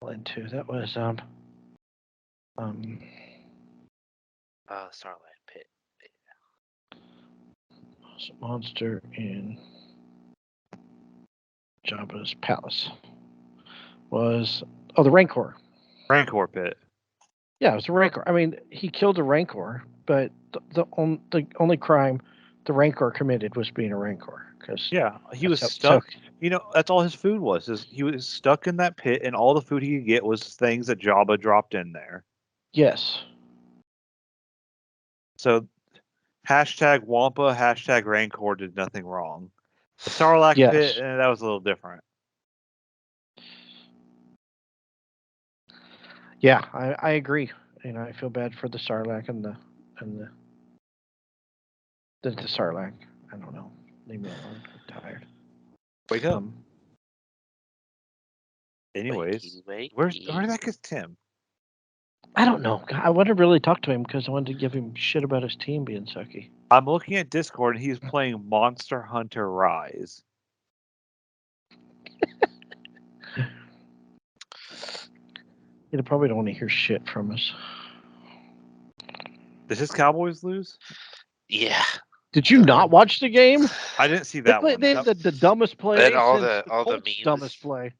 into that was Starlight Pit. monster in Jabba's palace was the Rancor. Rancor pit. Yeah, it was a Rancor. I mean, he killed a Rancor, but the only crime the Rancor committed was being a Rancor. Cause yeah, he was stuck. That's all his food was. He was stuck in that pit, and all the food he could get was things that Jabba dropped in there. Yes. So, hashtag Wampa, hashtag Rancor did nothing wrong. The Sarlacc pit, that was a little different. Yeah, I agree. I feel bad for the Sarlacc and the Sarlacc. I don't know. Leave me alone. I'm tired. Wake up. Anyways, where the heck is Tim? I don't know. I wanted to really talk to him because I wanted to give him shit about his team being sucky. I'm looking at Discord and he's playing Monster Hunter Rise. He probably don't want to hear shit from us. Did his Cowboys lose? Yeah. Did you not watch the game? I didn't see that one. They the dumbest play and all since the Colts' memes. dumbest play.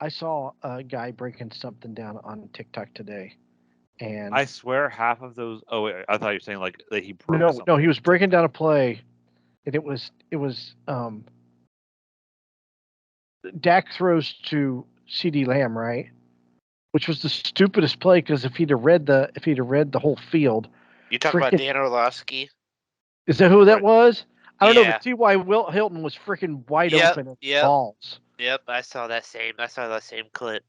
I saw a guy breaking something down on TikTok today, and I swear half of those. Oh wait, I thought you were saying like that he broke something. No, he was breaking down a play, and it was Dak throws to CD Lamb, right? Which was the stupidest play because if he'd have read the whole field. You talking about Dan Orlovsky? Is that who that was? I don't know, but T.Y. Hilton was freaking wide open at balls. Yep, I saw that same clip.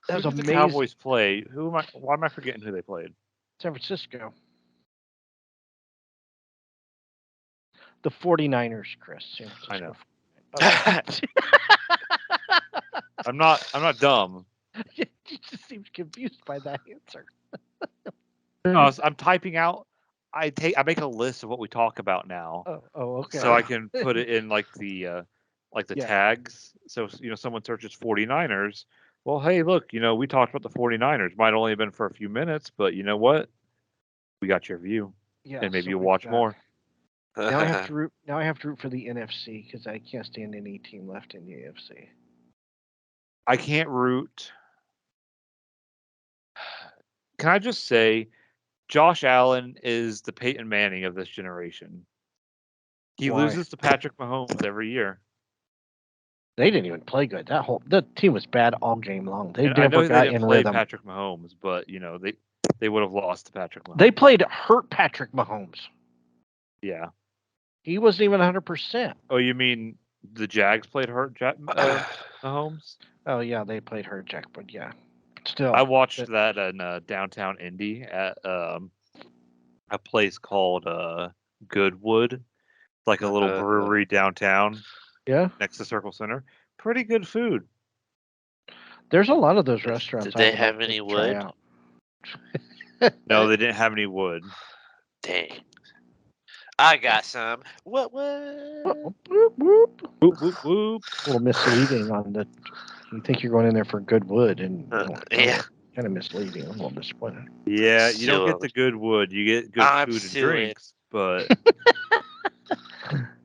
That was amazing. The Cowboys play. Why am I forgetting who they played? San Francisco. The 49ers, Chris. San Francisco. I know. I'm not dumb. You just seemed confused by that answer. No, I'm typing out. I make a list of what we talk about now. Oh, okay. So I can put it in like the tags. So someone searches 49ers. Well, hey, look, we talked about the 49ers. Might only have been for a few minutes, but you know what? We got your view. Yeah, and maybe you'll watch more. Now I have to root for the NFC because I can't stand any team left in the AFC. I can't root. Can I just say, Josh Allen is the Peyton Manning of this generation. He loses to Patrick Mahomes every year. They didn't even play good. The team was bad all game long. They never got they didn't in play rhythm. Patrick Mahomes, but they would have lost to Patrick Mahomes. They played hurt Patrick Mahomes. Yeah. He wasn't even 100%. Oh, you mean the Jags played hurt Mahomes? Oh yeah, they played hurt Jack, but yeah. Still, I watched that in downtown Indy at a place called Goodwood. It's like a little brewery downtown. Yeah. Next to Circle Center. Pretty good food. There's a lot of those restaurants. Did they have any wood? No, they didn't have any wood. Dang. I got some. What? Whoop, whoop. Whoop, whoop, whoop. A little misleading on the. You think you're going in there for good wood, and yeah, kind of misleading. I'm a little disappointed. Yeah, you don't get the good wood. You get good food and drinks. But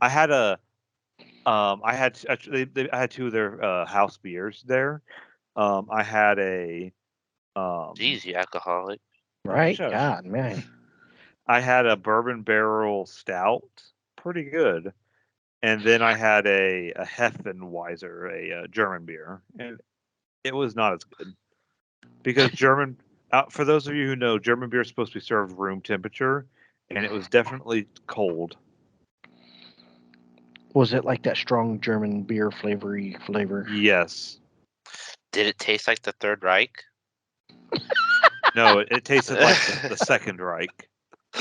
I had I had two of their house beers there. I had a Jeez, you alcoholic. Right? God, man. I had a bourbon barrel stout, pretty good, and then I had a Heffenweiser, a German beer, and it was not as good because German. For those of you who know, German beer is supposed to be served room temperature, and it was definitely cold. Was it like that strong German beer flavor? Yes. Did it taste like the Third Reich? No, it tasted like the Second Reich.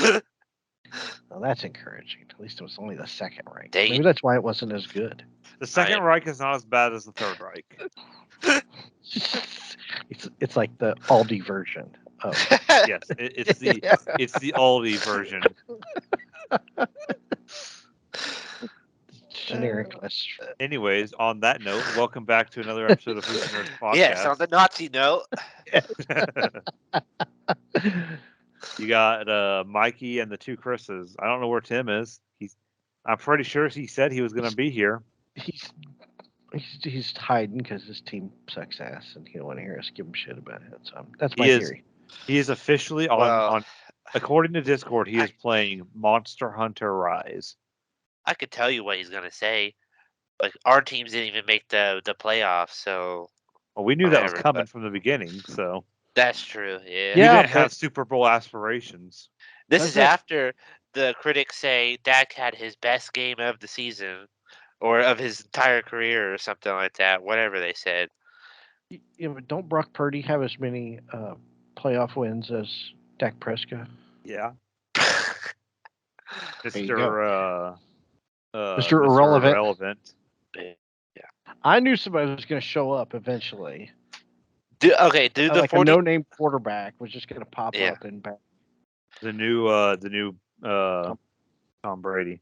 Well, that's encouraging. At least it was only the Second Reich. Dang. Maybe that's why it wasn't as good. The Second Reich is not as bad as the Third Reich. It's like the Aldi version. Oh. Yes, it's the Aldi version. generic. Anyways, on that note, welcome back to another episode of Who's the Nurse Podcast. Yes, on the Nazi note. You got Mikey and the two Chris's. I don't know where Tim is. I'm pretty sure he said he was going to be here. He's hiding because his team sucks ass, and he don't want to hear us give him shit about it. So that's my He is- theory. He is officially on. According to Discord, he is playing Monster Hunter Rise. I could tell you what he's gonna say. Like our teams didn't even make the playoffs, so Well, we knew that was Whatever, coming but- from the beginning, so that's true. Yeah. he Yeah, didn't have but- Super Bowl aspirations. This That's is it. after the critics say Dak had his best game of the season, or of his entire career, or something like that. Whatever they said. Yeah, but don't Brock Purdy have as many playoff wins as Dak Prescott? Yeah, There you Mr. Mr. Irrelevant. Irrelevant. I knew somebody was going to show up eventually. Do the Like 40. a no-name quarterback was just going to pop Yeah. up and back. The new Tom Brady.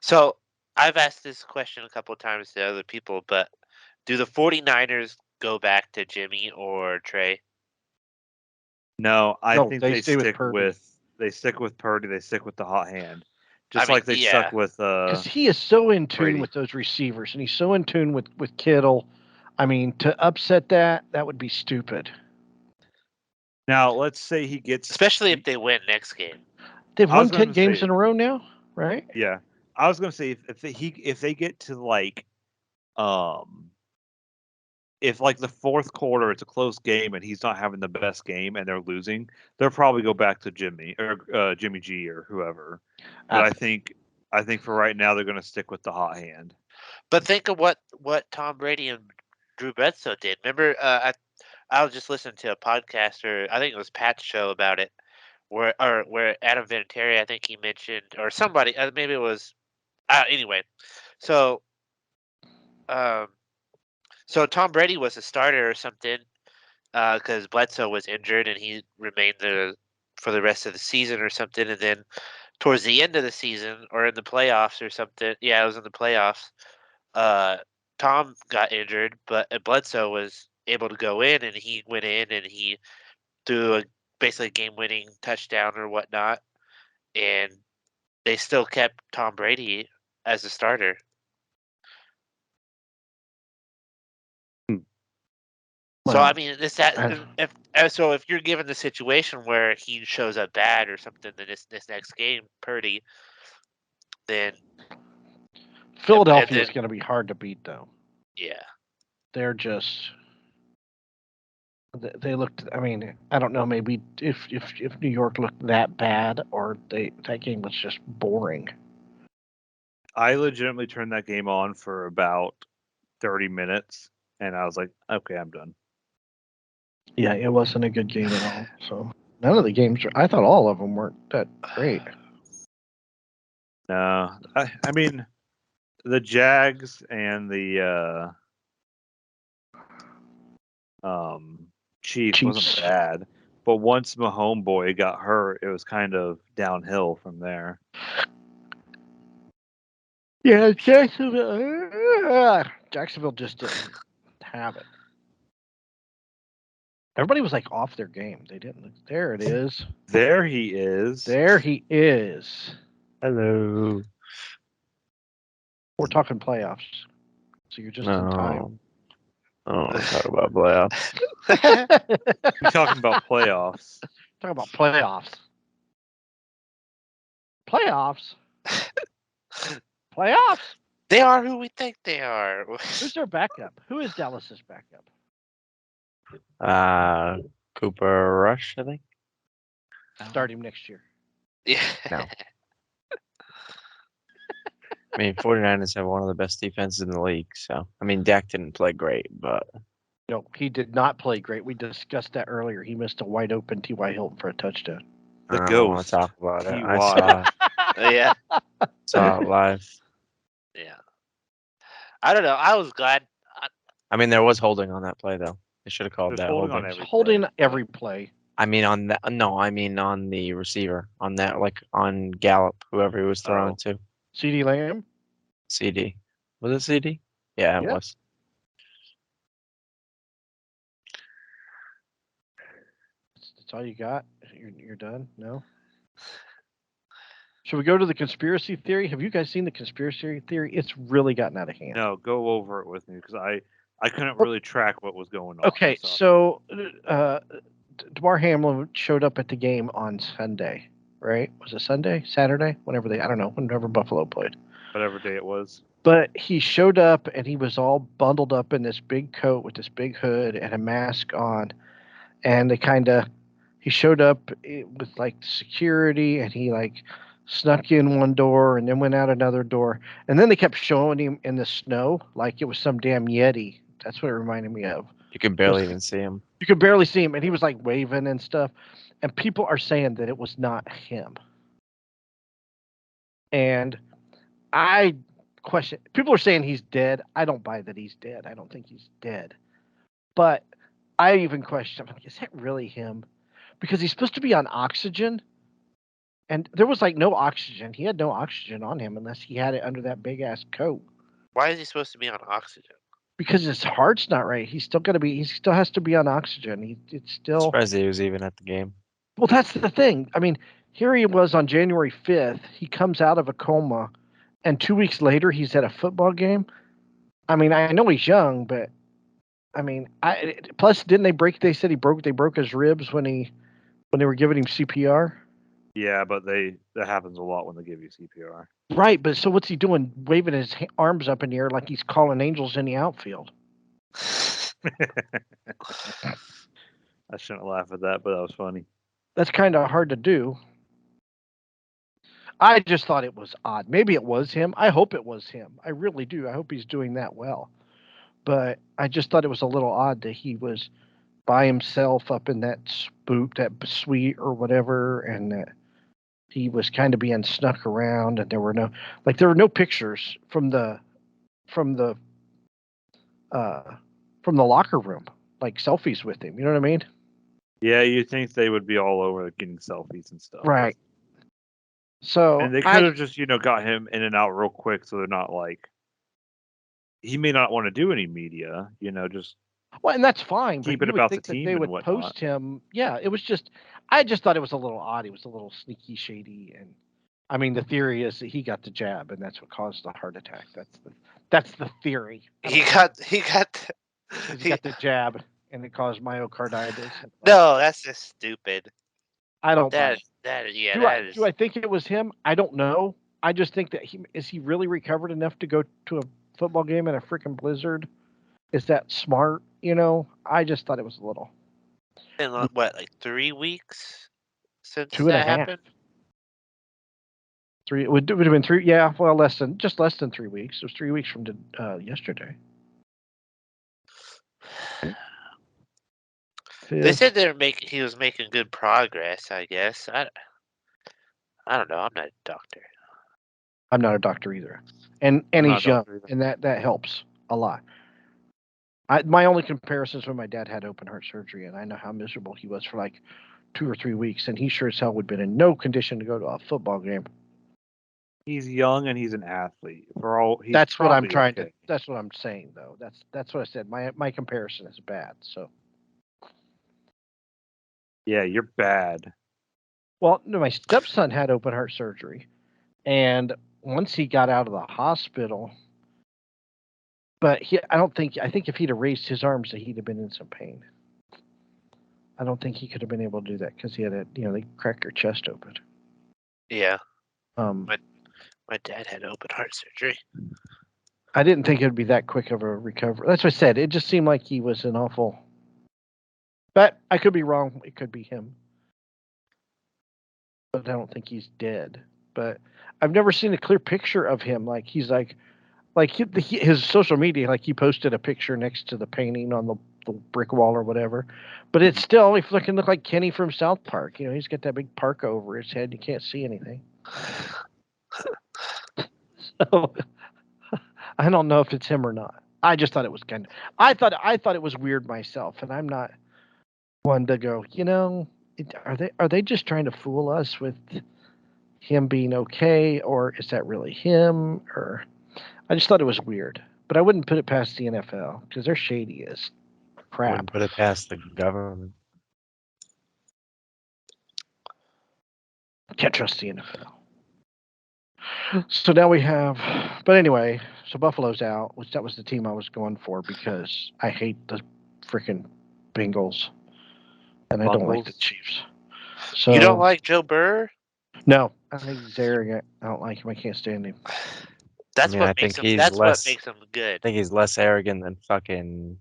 So I've asked this question a couple of times to other people, but do the 49ers go back to Jimmy or Trey? No, I No, think they they stay with stick Purdy. with Purdy. They stick with the hot hand, just mean, like they yeah. stuck with Because he is so in tune Brady. with those receivers, and he's so in tune with Kittle. I mean, to upset that would be stupid. Now, let's say he gets Especially if they win next game. They've I was won 10 gonna games say- in a row now, right? Yeah, I was gonna say if they get to like, if like the fourth quarter it's a close game and he's not having the best game and they're losing, they'll probably go back to Jimmy or Jimmy G or whoever. But I think for right now they're gonna stick with the hot hand. But think of what Tom Brady and Drew Bledsoe did. Remember, I was just listening to a podcast, or I think it was Pat's show about it, where Adam Vinatieri, I think he mentioned, or somebody, maybe it was, anyway. So, so Tom Brady was a starter or something, because Bledsoe was injured and he remained there for the rest of the season or something, and then towards the end of the season or in the playoffs or something, yeah, it was in the playoffs. Tom got injured, but Bledsoe was able to go in, and he went in and he threw basically game-winning touchdown or whatnot, and they still kept Tom Brady as a starter. So Well, I mean, it's that if you're given the situation where he shows up bad or something in this next game, Purdy, then Philadelphia is then- going to be hard to beat, though. yeah. They're just they looked. I mean, I don't know. Maybe if New York looked that bad, or that game was just boring. I legitimately turned that game on for about 30 minutes, and I was like, okay, I'm done. Yeah, it wasn't a good game at all. So none of the games. I thought all of them weren't that great. No, I mean, the Jags and the Chiefs Chiefs. wasn't bad, but once my homeboy got hurt, it was kind of downhill from there. Yeah, Jacksonville just didn't have it. Everybody was like off their game. They didn't. There it is. There he is. There he is. Hello. We're talking playoffs. So you're just in time. Oh, talk about playoffs. We're talking about playoffs. Talk about playoffs. Playoffs? Playoffs? They are who we think they are. Who's their backup? Who is Dallas's backup? Cooper Rush, I think. Start him next year. Yeah. No. I mean, 49ers have one of the best defenses in the league. So, I mean, Dak didn't play great, but No, he did not play great. We discussed that earlier. He missed a wide open T.Y. Hilton for a touchdown. The I don't want ghost. to talk about it. I T.Y. Yeah. saw it live. Yeah. I don't know. I was glad. I mean, there was holding on that play, though. They should have called There's that holding holding. on every Holding play. every play. I mean, on that. No, I mean on the receiver. On that, like on Gallup, whoever he was throwing Oh. to. C.D. Lamb? CD. Was it CD? Yeah, it Yeah. was. That's all you got? You're done? No? Should we go to the conspiracy theory? Have you guys seen the conspiracy theory? It's really gotten out of hand. No, go over it with me because I couldn't really track what was going on. Okay, Sorry. so DeMar Hamlin showed up at the game on Sunday, right? Was it Sunday? Saturday? I don't know, whenever Buffalo played. Whatever day it was. But he showed up and he was all bundled up in this big coat with this big hood and a mask on. And he showed up with like security and he like snuck in one door and then went out another door. And then they kept showing him in the snow like it was some damn Yeti. That's what it reminded me of. You can barely even see him. You could barely see him and he was like waving and stuff. And people are saying that it was not him. And I question, people are saying he's dead. I don't buy that he's dead. I don't think he's dead. But I even question, I'm like, is that really him? Because he's supposed to be on oxygen. And there was like no oxygen. He had no oxygen on him unless he had it under that big ass coat. Why is he supposed to be on oxygen? Because his heart's not right. He still has to be on oxygen. It's still. Surprised he was even at the game. Well, that's the thing. I mean, here he was on January 5th. He comes out of a coma, and 2 weeks later he's at a football game. I mean, I know he's young, but I mean, plus didn't they said they broke his ribs when they were giving him CPR. Yeah, but that happens a lot when they give you CPR. Right, but so what's he doing? Waving his arms up in the air like he's calling angels in the outfield. I shouldn't laugh at that, but that was funny. That's kind of hard to do. I just thought it was odd. Maybe it was him. I hope it was him. I really do. I hope he's doing that well. But I just thought it was a little odd that he was by himself up in that suite or whatever, and that he was kind of being snuck around, and there were no pictures from the locker room, like selfies with him. You know what I mean? Yeah, you'd think they would be all over getting selfies and stuff. Right. So and they could have just, got him in and out real quick, so they're not like he may not want to do any media, just. Well, and that's fine. Keep but it you about would think the team that they and would whatnot. post him. Yeah, it was just. I just thought it was a little odd. He was a little sneaky, shady, and I mean, the theory is that he got the jab, and that's what caused the heart attack. That's the theory. He got the jab, and it caused myocarditis. No, that's just stupid. I don't buy That it. Do I think it was him? I don't know. I just think that he really recovered enough to go to a football game in a freaking blizzard? Is that smart? I just thought it was a little. In what, like 3 weeks since 2.5. that happened? 3 would have been 3. Yeah, well, less than 3 weeks. It was 3 weeks from yesterday. They said he was making good progress. I guess I don't know. I'm not a doctor. I'm not a doctor either, and he's young, and that helps a lot. My only comparison is when my dad had open heart surgery, and I know how miserable he was for like 2 or 3 weeks, and he sure as hell would have been in no condition to go to a football game. He's young and he's an athlete. That's what I'm trying to. That's what I'm saying, though. That's what I said. My comparison is bad. So. Yeah, you're bad. Well, no, my stepson had open heart surgery, and once he got out of the hospital, but I think if he'd have raised his arms, he'd have been in some pain. I don't think he could have been able to do that because he had they cracked your chest open. Yeah. My dad had open heart surgery. I didn't think it would be that quick of a recovery. That's what I said. It just seemed like he was an awful. But I could be wrong. It could be him. But I don't think he's dead. But I've never seen a clear picture of him. Like he's his social media, like he posted a picture next to the painting on the brick wall or whatever. But it's still, he can look like Kenny from South Park. He's got that big parka over his head. You can't see anything. So I don't know if it's him or not. I just thought it was I thought it was weird myself, and I'm not one to go, are they just trying to fool us with him being okay, or is that really him? Or I just thought it was weird, but I wouldn't put it past the NFL because they're shady as crap. Wouldn't put it past the government. Can't trust the NFL. So now we have, but anyway, so Buffalo's out, which that was the team I was going for because I hate the freaking Bengals and I don't like the Bungles? Chiefs. So You don't like Joe Burr? No, I think he's arrogant. I don't like him. I can't stand him. That's mean, what I makes think him. he's That's what less- makes him good. I think he's less arrogant than fucking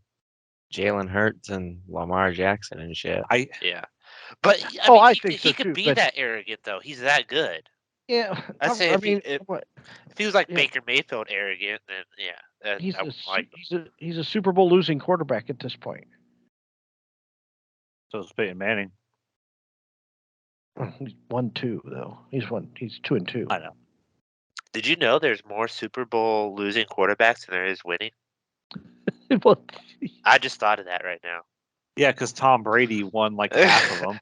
Jalen Hurts and Lamar Jackson and shit. Yeah, but I he, think so he could too, be but- that arrogant though. He's that good. Yeah, I say if what? he was like Yeah. Baker Mayfield arrogant, then yeah, He's I a, wouldn't like him. he's a Super Bowl losing quarterback at this point. So it's Peyton Manning. He's 1-2 though. He's 2-2. I know. Did you know there's more Super Bowl losing quarterbacks than there is winning? Well, I just thought of that right now. Yeah, because Tom Brady won like half of them.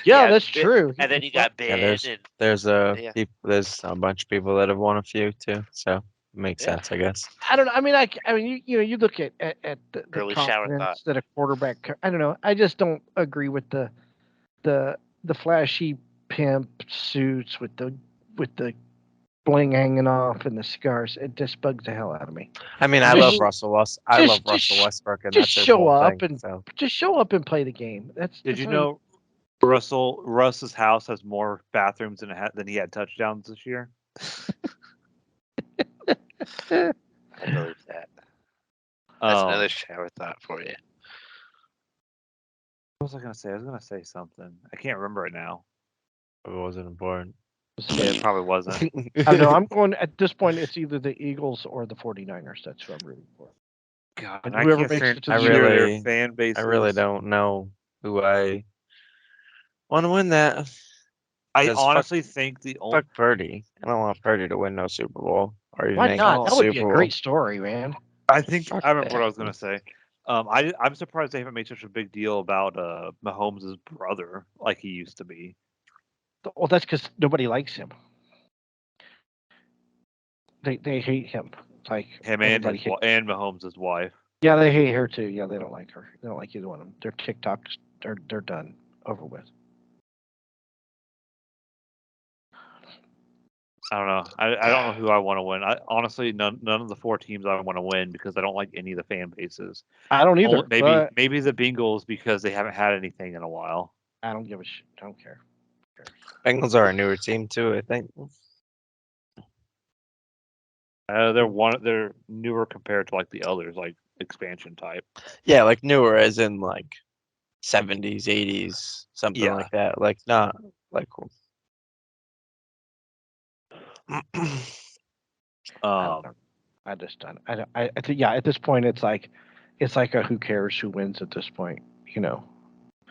yeah, that's Ben- true. And then you got Ben, there's- and There's Yeah. there's a bunch of people that have won a few too, so it makes Yeah. sense, I guess. I don't know. I mean, you look at the Early shower confidence thought. that a quarterback. I don't know. I just don't agree with the flashy pimp suits with the bling hanging off and the cigars. It just bugs the hell out of me. I mean, I Just- love Russell Westbrook. I just- love just- Russell Westbrook, and just that's his show whole up thing, and- so. Just show up and play the game. Did you all know Russ's house has more bathrooms than he had touchdowns this year? I believe that. That's another shower thought for you. What was I gonna say? I was gonna say something. I can't remember it now. It wasn't important. Yeah, it probably wasn't. I don't know. I'm going at this point. It's either the Eagles or the 49ers. That's who I'm rooting for. God, And I whoever can't makes stand it to I the either of their really- fan base. I really don't know who I want to win that. I 'cause fuck- honestly think the only. Fuck Purdy. I don't want Purdy to win no Super Bowl or even Why make not? the That would Super be a Bowl. great story, man. I think Fuck I remember what that. I was gonna say. I'm surprised they haven't made such a big deal about Mahomes' brother like he used to be. Well, that's because nobody likes him. They hate him. It's like Him and everybody and Mahomes' wife. Yeah, they hate her too. Yeah, they don't like her. They don't like either one of them. Their TikToks, they're done, over with. I don't know. I don't know who I want to win. Honestly, none of the four teams I want to win because I don't like any of the fan bases. I don't either. but Maybe the Bengals because they haven't had anything in a while. I don't give a shit. I don't care. Bengals are a newer team too, I think. They're newer compared to like the others, like expansion type. Yeah, like newer as in like 70s, 80s, something Yeah. like that. Like not like I don't know. I just don't. I think yeah. At this point, it's like a who cares who wins at this point. You know.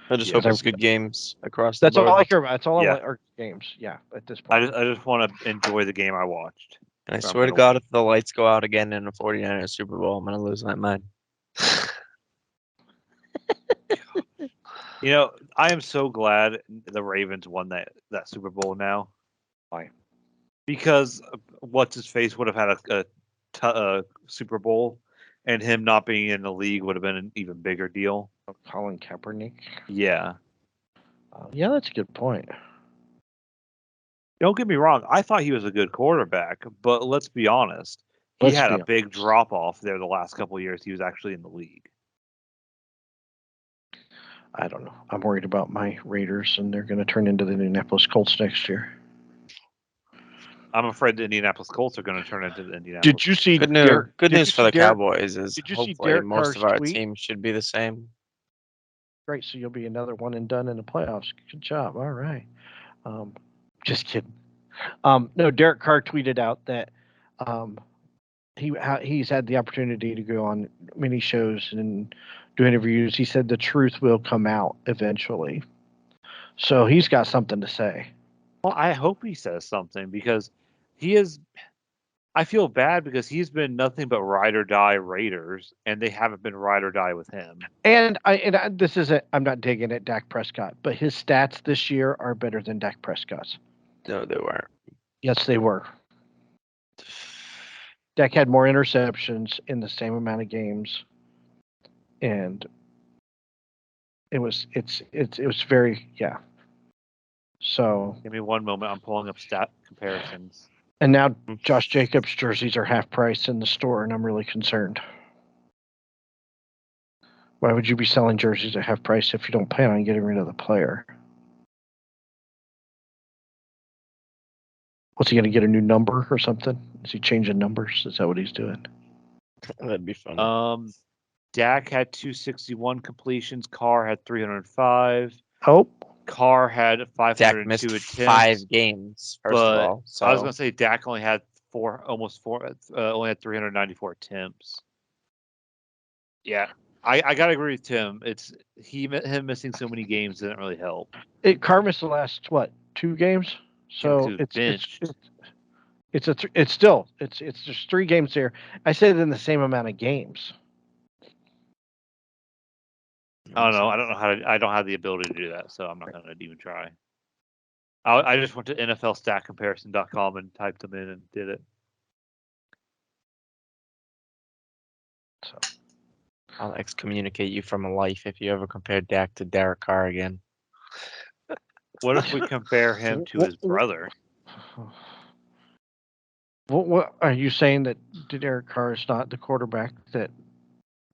I just Yeah, hope it's good games across That's the board. all I care about. That's all Yeah. I want are games. Yeah. At this point. I just want to enjoy the game I watched. And I So I'm swear to gonna God, if the lights go out again in a 49ers Super Bowl, I'm gonna lose my mind. You know, I am so glad the Ravens won that Super Bowl now. Why? Because what's his face would have had a Super Bowl, and him not being in the league would have been an even bigger deal. Colin Kaepernick. Yeah. Yeah, that's a good point. Don't get me wrong. I thought he was a good quarterback, but let's be honest. He Let's had be a big drop off there the last couple of years. He was actually in the league. I don't know. I'm worried about my Raiders, and they're going to turn into the Indianapolis Colts next year. I'm afraid the Indianapolis Colts are going to turn into the Indianapolis. Did you see Good Derek? news for the Cowboys is did you see hopefully Derek most Carr's of our tweet? teams should be the same. Great, so you'll be another one and done in the playoffs. Good job. All right. Just kidding. No, Derek Carr tweeted out that he's had the opportunity to go on many shows and do interviews. He said the truth will come out eventually. So he's got something to say. Well, I hope he says something because he is. I feel bad because he's been nothing but ride or die Raiders, and they haven't been ride or die with him. And this isn't. I'm not digging at Dak Prescott, but his stats this year are better than Dak Prescott's. No, they weren't. Yes, they were. Dak had more interceptions in the same amount of games, and it was very So Give me one moment. I'm pulling up stat comparisons. and now Josh Jacobs jerseys are half price in the store, and I'm really concerned. Why would you be selling jerseys at half price if you don't plan on getting rid of the player? What's he going to get a new number or something? Is he changing numbers? Is that what he's doing? That'd be funny. Dak had 261 completions. Carr had 305. Oh, Carr had Dak 502 missed attempts. 5 games, first of but all. So I was gonna say Dak only had only had 394 attempts. Yeah, I gotta agree with Tim. It's him missing so many games didn't really help. Carr missed the last 2 games, so Yeah, it's just 3 games there. I said in the same amount of games. I don't know. I don't have the ability to do that, so I'm not gonna even try. I just went to NFLStatComparison.com and typed them in and did it. So I'll excommunicate you from a life if you ever compare Dak to Derek Carr again. What if we compare him to his brother? What are you saying that Derek Carr is not the quarterback that?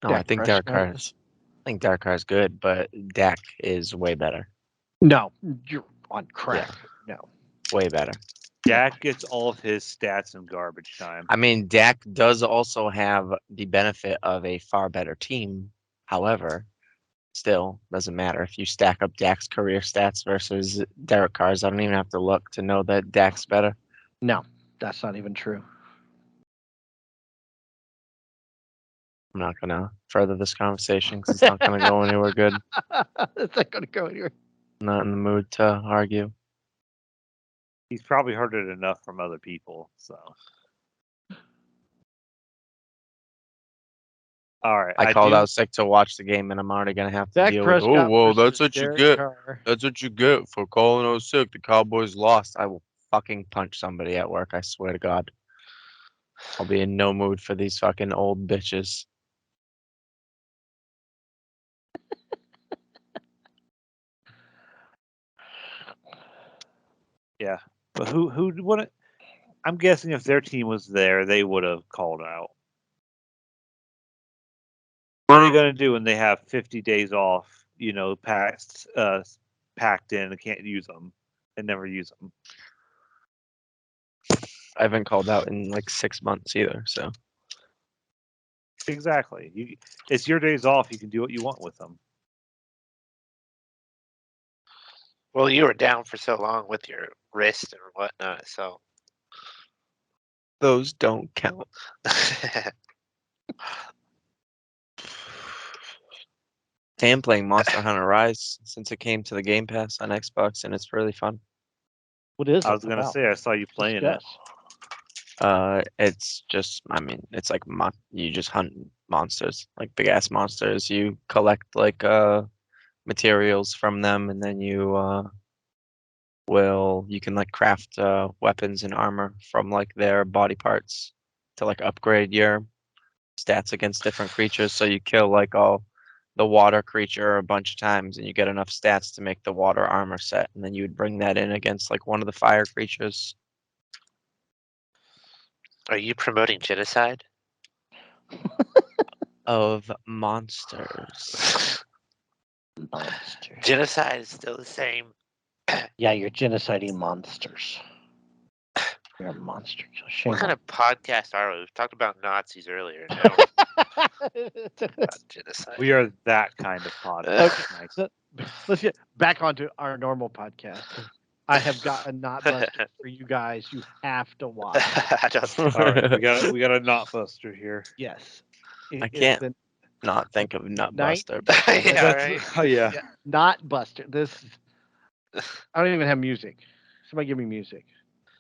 No, Dak I think Prescott Derek Carr is good, but Dak is way better. No, you're on crack. Yeah. No, Way better. Dak gets all of his stats in garbage time. I mean, Dak does also have the benefit of a far better team. However, still doesn't matter if you stack up Dak's career stats versus Derek Carr's. I don't even have to look to know that Dak's better. no, that's not even true. I'm not gonna further this conversation because it's not gonna go anywhere good. It's not going to go anywhere. I'm not in the mood to argue. He's probably heard it enough from other people, so. All right. I called out sick to watch the game, and I'm already gonna have to Dak deal Prescott with. Oh well, that's versus what you Derek get. Carr. That's what you get for calling out sick. The Cowboys lost. I will fucking punch somebody at work. I swear to God. I'll be in no mood for these fucking old bitches. Yeah, but who would? I'm guessing if their team was there, they would have called out. What are you gonna do when they have 50 days off? You know, packed in and can't use them and never use them. I haven't called out in like 6 months either. So Exactly. It's your days off. You can do what you want with them. Well, you were down for so long with your wrist and whatnot, so those don't count. I am playing Monster Hunter Rise since it came to the Game Pass on Xbox, and it's really fun. What is it? I was gonna say I saw you playing it. It's just, I mean, it's like you just hunt monsters, like big ass monsters. You collect like materials from them, and then you can like craft weapons and armor from like their body parts to like upgrade your stats against different creatures. So you kill like all the water creature a bunch of times, and you get enough stats to make the water armor set, and then you would bring that in against like one of the fire creatures. Are you promoting genocide? Of monsters. Genocide is still the same. Yeah, you're genociding monsters. You're a monster. Shame What kind on of podcast are we? We've talked about Nazis earlier. Now about genocide. We are that kind of podcast. Okay. Let's get back onto our normal podcast. I have got a Notbuster for you guys. You have to watch. All right, we got a Notbuster here. Yes. I can't not think of Nutbuster. Yeah, right. Oh yeah. Notbuster. This. I don't even have music. Somebody give me music.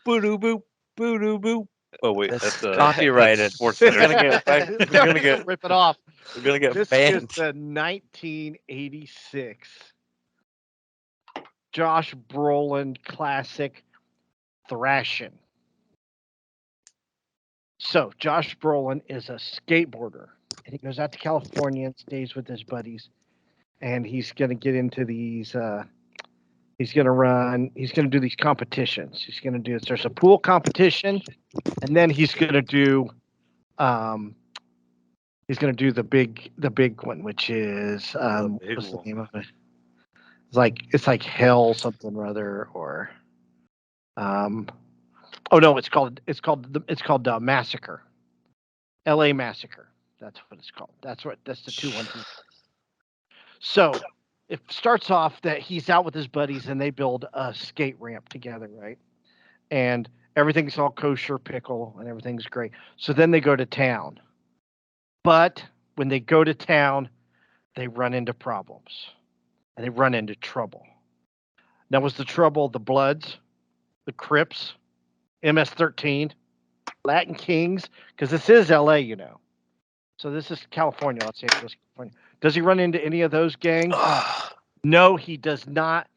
Boo doo boop. Boo doo boop. Oh wait, That's that's copyrighted. That's Sports Center. We're gonna get Rip it off. We're gonna get This banned. is the 1986 Josh Brolin classic Thrashing. So Josh Brolin is a skateboarder, and he goes out to California and stays with his buddies, and he's going to get into these. He's going to run. He's going to do these competitions. He's going to do. There's a pool competition, and then he's going to do. Um, he's going to do the big one, which is big what's the one. name of it? It's like Hell something or other, or oh no, it's called Massacre. L.A. Massacre. That's what it's called. That's the 2-1-2. So it starts off that he's out with his buddies and they build a skate ramp together, right? And everything's all kosher pickle and everything's great. So then they go to town. But when they go to town, they run into problems and they run into trouble. Now, was the trouble the Bloods, the Crips, MS-13, Latin Kings? Because this is LA, you know. So this is California, Los Angeles, California. Does he run into any of those gangs? No, he does not.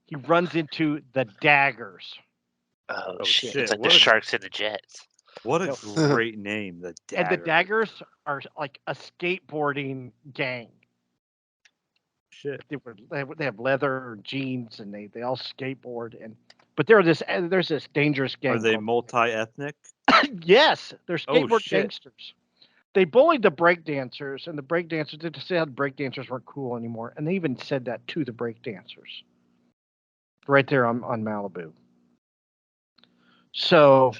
He runs into the Daggers. Oh, Oh, shit! shit, It's like the what a- Sharks and the Jets. What a No. great name, the Dagger. And the Daggers are like a skateboarding gang. Shit. They have leather jeans and they all skateboard but there's this dangerous gang. Are they called- multi-ethnic? Yes, they're Oh, skateboard shit. gangsters. They bullied the breakdancers, and the breakdancers they just said breakdancers weren't cool anymore, and they even said that to the breakdancers. Right there on Malibu. So,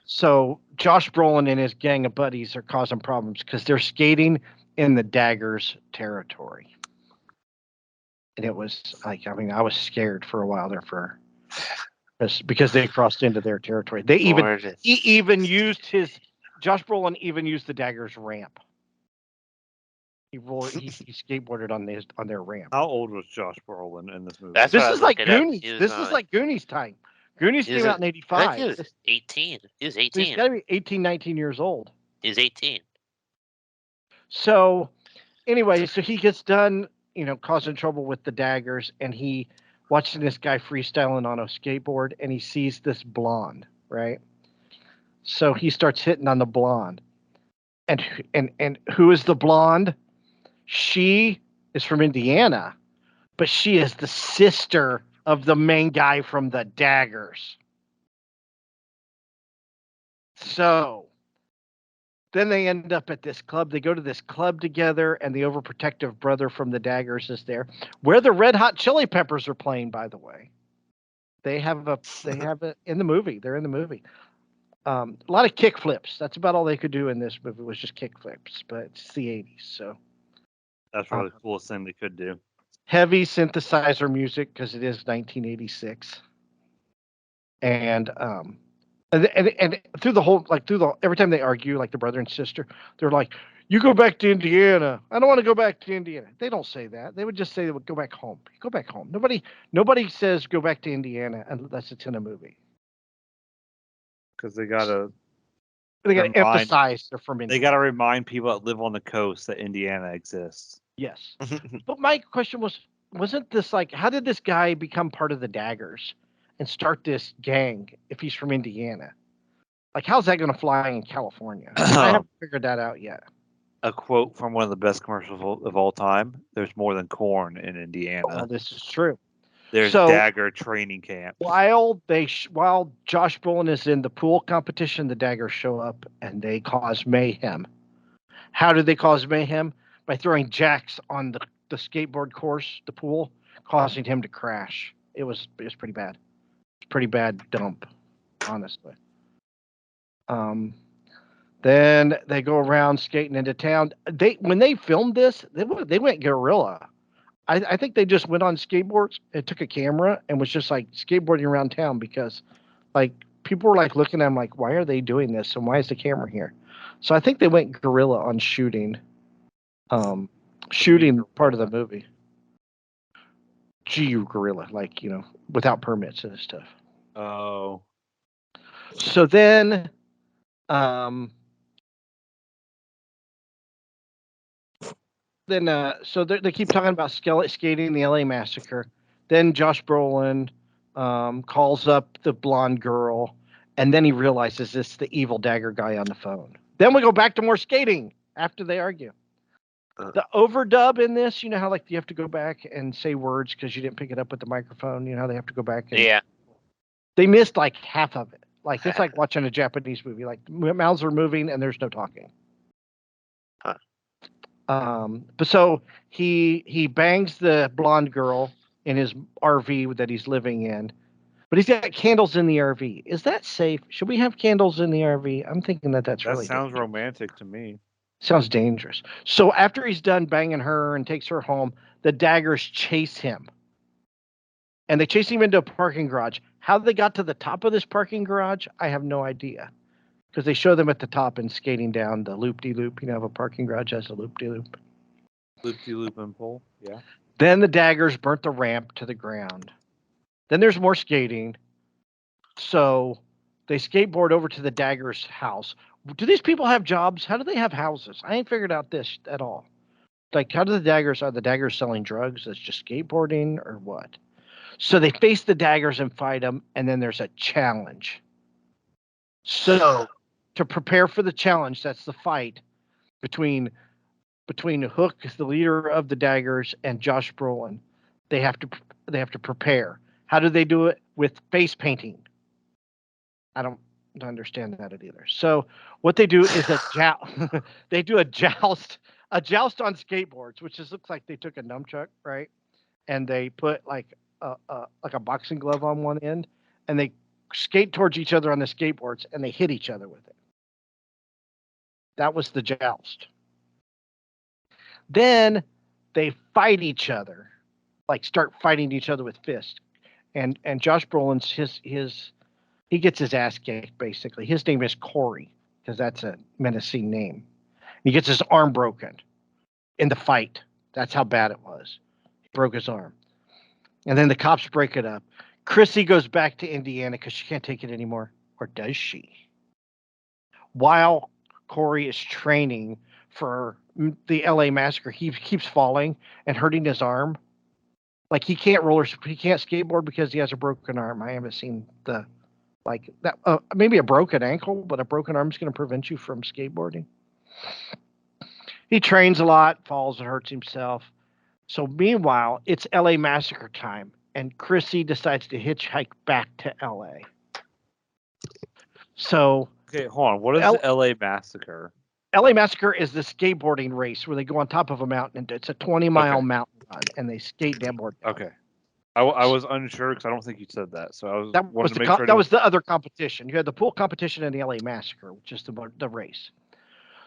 so Josh Brolin and his gang of buddies are causing problems because they're skating in the Daggers territory. And it was like, I mean, I was scared for a while there because they crossed into their territory. Josh Brolin even used the Daggers ramp. He skateboarded on their ramp. How old was Josh Brolin in this movie? That's This what I is was like looking up. Goonies. This is like Goonies time. Goonies He was came out in I '85. think he was 18. He was So he's 18. got to be 18, 19 years old. He was 18. So anyway, so he gets done, causing trouble with the Daggers, and he watching this guy freestyling on a skateboard, and he sees this blonde, right? So he starts hitting on the blonde. And who is the blonde? She is from Indiana, but she is the sister of the main guy from the Daggers. So then they end up at this club. They go to this club together, and the overprotective brother from the Daggers is there, where the Red Hot Chili Peppers are playing, by the way. They have it in the movie. They're in the movie. A lot of kick flips. That's about all they could do in this movie was just kick flips, but it's the 80s, so. That's probably the coolest thing they could do. Heavy synthesizer music because it is 1986. And through the whole, every time they argue, like the brother and sister, they're like, "You go back to Indiana." I don't want to go back to Indiana. They don't say that. They would just say they would go back home. Go back home. Nobody says go back to Indiana unless it's in a movie. Because they gotta emphasize they're from Indiana. They gotta remind people that live on the coast that Indiana exists. Yes. But my question wasn't this like, how did this guy become part of the Daggers and start this gang if he's from Indiana? Like, how's that going to fly in California? I haven't figured that out yet. A quote from one of the best commercials of all time: "There's more than corn in Indiana." Oh, this is true. There's Dagger training camp. While Josh Brolin is in the pool competition, the Daggers show up and they cause mayhem. How did they cause mayhem? By throwing jacks on the skateboard course, the pool, causing him to crash. It was pretty bad. Pretty bad dump, honestly. Then they go around skating into town. When they filmed this, they went guerrilla. I think they just went on skateboards and took a camera and was just like skateboarding around town because like people were like looking at them like, why are they doing this and why is the camera here? So I think they went guerrilla on shooting part of the movie. Guerrilla, like, without permits and stuff. Oh. So then so they keep talking about skating the LA Massacre. Then Josh Brolin calls up the blonde girl And then he realizes it's the evil dagger guy on the phone. Then we go back to more skating after they argue. The overdub in this, you know how like you have to go back and say words because you didn't pick it up with the microphone. You know how they have to go back and Yeah. they missed like half of it. Like it's like watching a Japanese movie. Like mouths are moving and there's no talking. Huh. But so he bangs the blonde girl in his RV that he's living in, but he's got candles in the RV. Is that safe? Should we have candles in the RV? I'm thinking that's That really sounds dangerous. romantic to me. Sounds dangerous. So after he's done banging her and takes her home, the daggers chase him. And they chase him into a parking garage. How they got to the top of this parking garage, I have no idea. Because they show them at the top and skating down the loop-de-loop. You know, a parking garage has a loop-de-loop. Loop-de-loop and pull. Yeah. Then the daggers burnt the ramp to the ground. Then there's more skating. So they skateboard over to the daggers' house. Do these people have jobs? How do they have houses? I ain't figured out this at all. Like, how do are the daggers selling drugs? That's just skateboarding or what? So they face the daggers and fight them, and then there's a challenge. So to prepare for the challenge, that's the fight between Hook, the leader of the daggers, and Josh Brolin. They have to prepare. How do they do it? With face painting. I don't understand that either. So what they do is they do a joust on skateboards, which just looks like they took a nunchuck, right? And they put like a boxing glove on one end, and they skate towards each other on the skateboards, and they hit each other with it. That was the joust. Then they fight each other, like start fighting each other with fists. And Josh Brolin's he gets his ass kicked basically. His name is Corey because that's a menacing name. He gets his arm broken in the fight. That's how bad it was. He broke his arm. And then the cops break it up. Chrissy goes back to Indiana because she can't take it anymore. Or does she? While Corey is training for the LA massacre, he keeps falling and hurting his arm. Like he can't skateboard because he has a broken arm. I haven't seen like that. Maybe a broken ankle, but a broken arm is going to prevent you from skateboarding. He trains a lot, falls and hurts himself. So meanwhile, it's LA massacre time, and Chrissy decides to hitchhike back to LA. So okay, hold on. What is the LA massacre? LA massacre is the skateboarding race where they go on top of a mountain, and it's a 20-mile mountain run, and they skate downboard. Okay. I was unsure because I don't think you said that, so I was that was the other competition. You had the pool competition and the LA massacre, which is the race.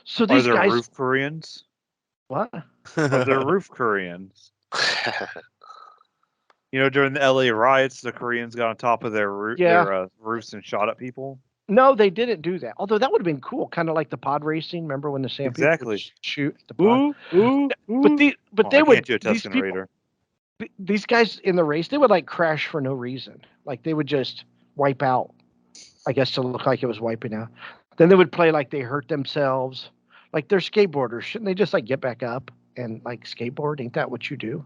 So these Are there guys, roof Koreans? What? Are there roof Koreans? During the LA riots, the Koreans got on top of their roofs and shot at people. No, they didn't do that. Although that would have been cool, kind of like the pod racing. Remember when the sand people would shoot the pod? But they would. Do a Tuscan Raider. These guys in the race, they would like crash for no reason. Like they would just wipe out. I guess to look like it was wiping out. Then they would play like they hurt themselves. Like they're skateboarders. Shouldn't they just like get back up and like skateboard? Ain't that what you do?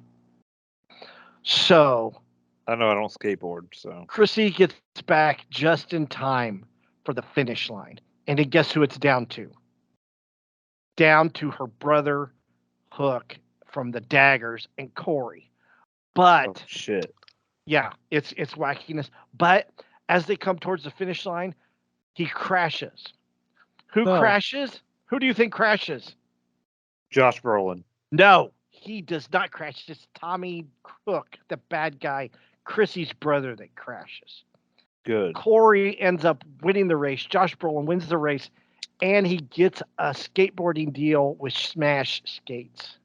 So I know I don't skateboard, so Chrissy gets back just in time for the finish line. And then guess who it's down to? Down to her brother Hook from the Daggers and Corey. But shit. Yeah, it's wackiness. But as they come towards the finish line, he crashes. Who crashes? Who do you think crashes? Josh Brolin. No, he does not crash. It's Tommy Hook, the bad guy, Chrissy's brother, that crashes. Good. Corey ends up winning the race. Josh Brolin wins the race, and he gets a skateboarding deal with Smash Skates,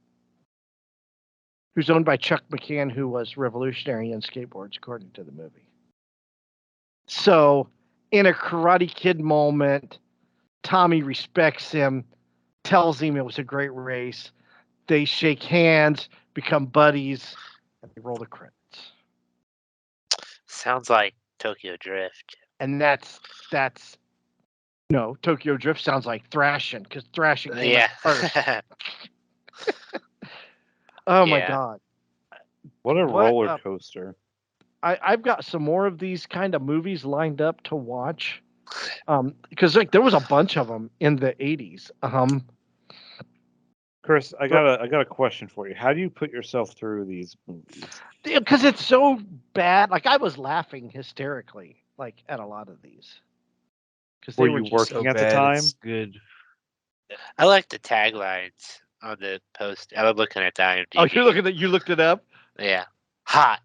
who's owned by Chuck McCann, who was revolutionary in skateboards, according to the movie. So, in a Karate Kid moment, Tommy respects him, tells him it was a great race. They shake hands, become buddies, and they roll the credits. Sounds like Tokyo Drift. And that's no, Tokyo Drift sounds like Thrashing, because Thrashing came out first. Oh my God. What a roller coaster. I've got some more of these kind of movies lined up to watch. Because like there was a bunch of them in the 80s. Chris, I got a question for you. How do you put yourself through these movies? Because it's so bad. Like I was laughing hysterically, like at a lot of these. Because Were they were you just working So at the bad, time? it's good. I like the taglines on the post. I was looking at the IMDb. Oh, you looked it up? Yeah. Hot,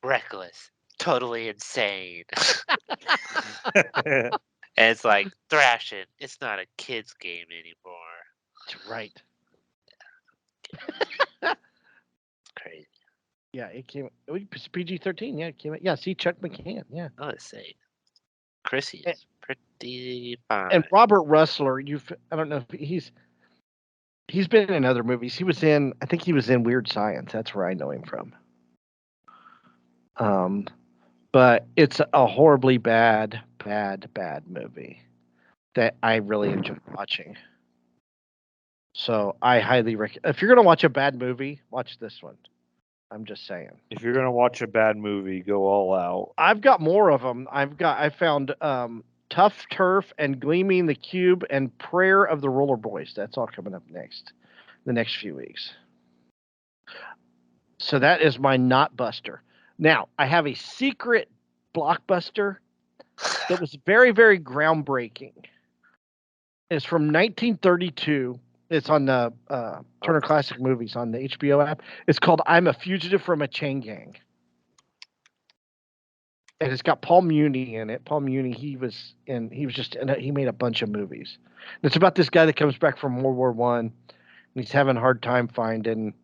reckless, totally insane. And it's like thrashing. It's not a kid's game anymore. That's right. Crazy. Yeah, it came. It was PG-13. Yeah, it came. Yeah, see Chuck McCann. Yeah, I would say Chrissy Eh, is pretty fine. and Robert Russler. I don't know if he's been in other movies. I think he was in Weird Science. That's where I know him from. But it's a horribly bad movie that I really enjoy watching. So I highly recommend. If you're gonna watch a bad movie, watch this one. I'm just saying. If you're gonna watch a bad movie, go all out. I've got more of them. I found Tough Turf and Gleaming the Cube and Prayer of the Roller Boys. That's all coming up the next few weeks. So that is my Notbuster. Now I have a secret blockbuster that was very, very groundbreaking. It's from 1932. It's on the Turner Classic Movies on the HBO app. It's called "I'm a Fugitive from a Chain Gang," and it's got Paul Muni in it. Paul Muni, he made a bunch of movies. And it's about this guy that comes back from World War One, and he's having a hard time finding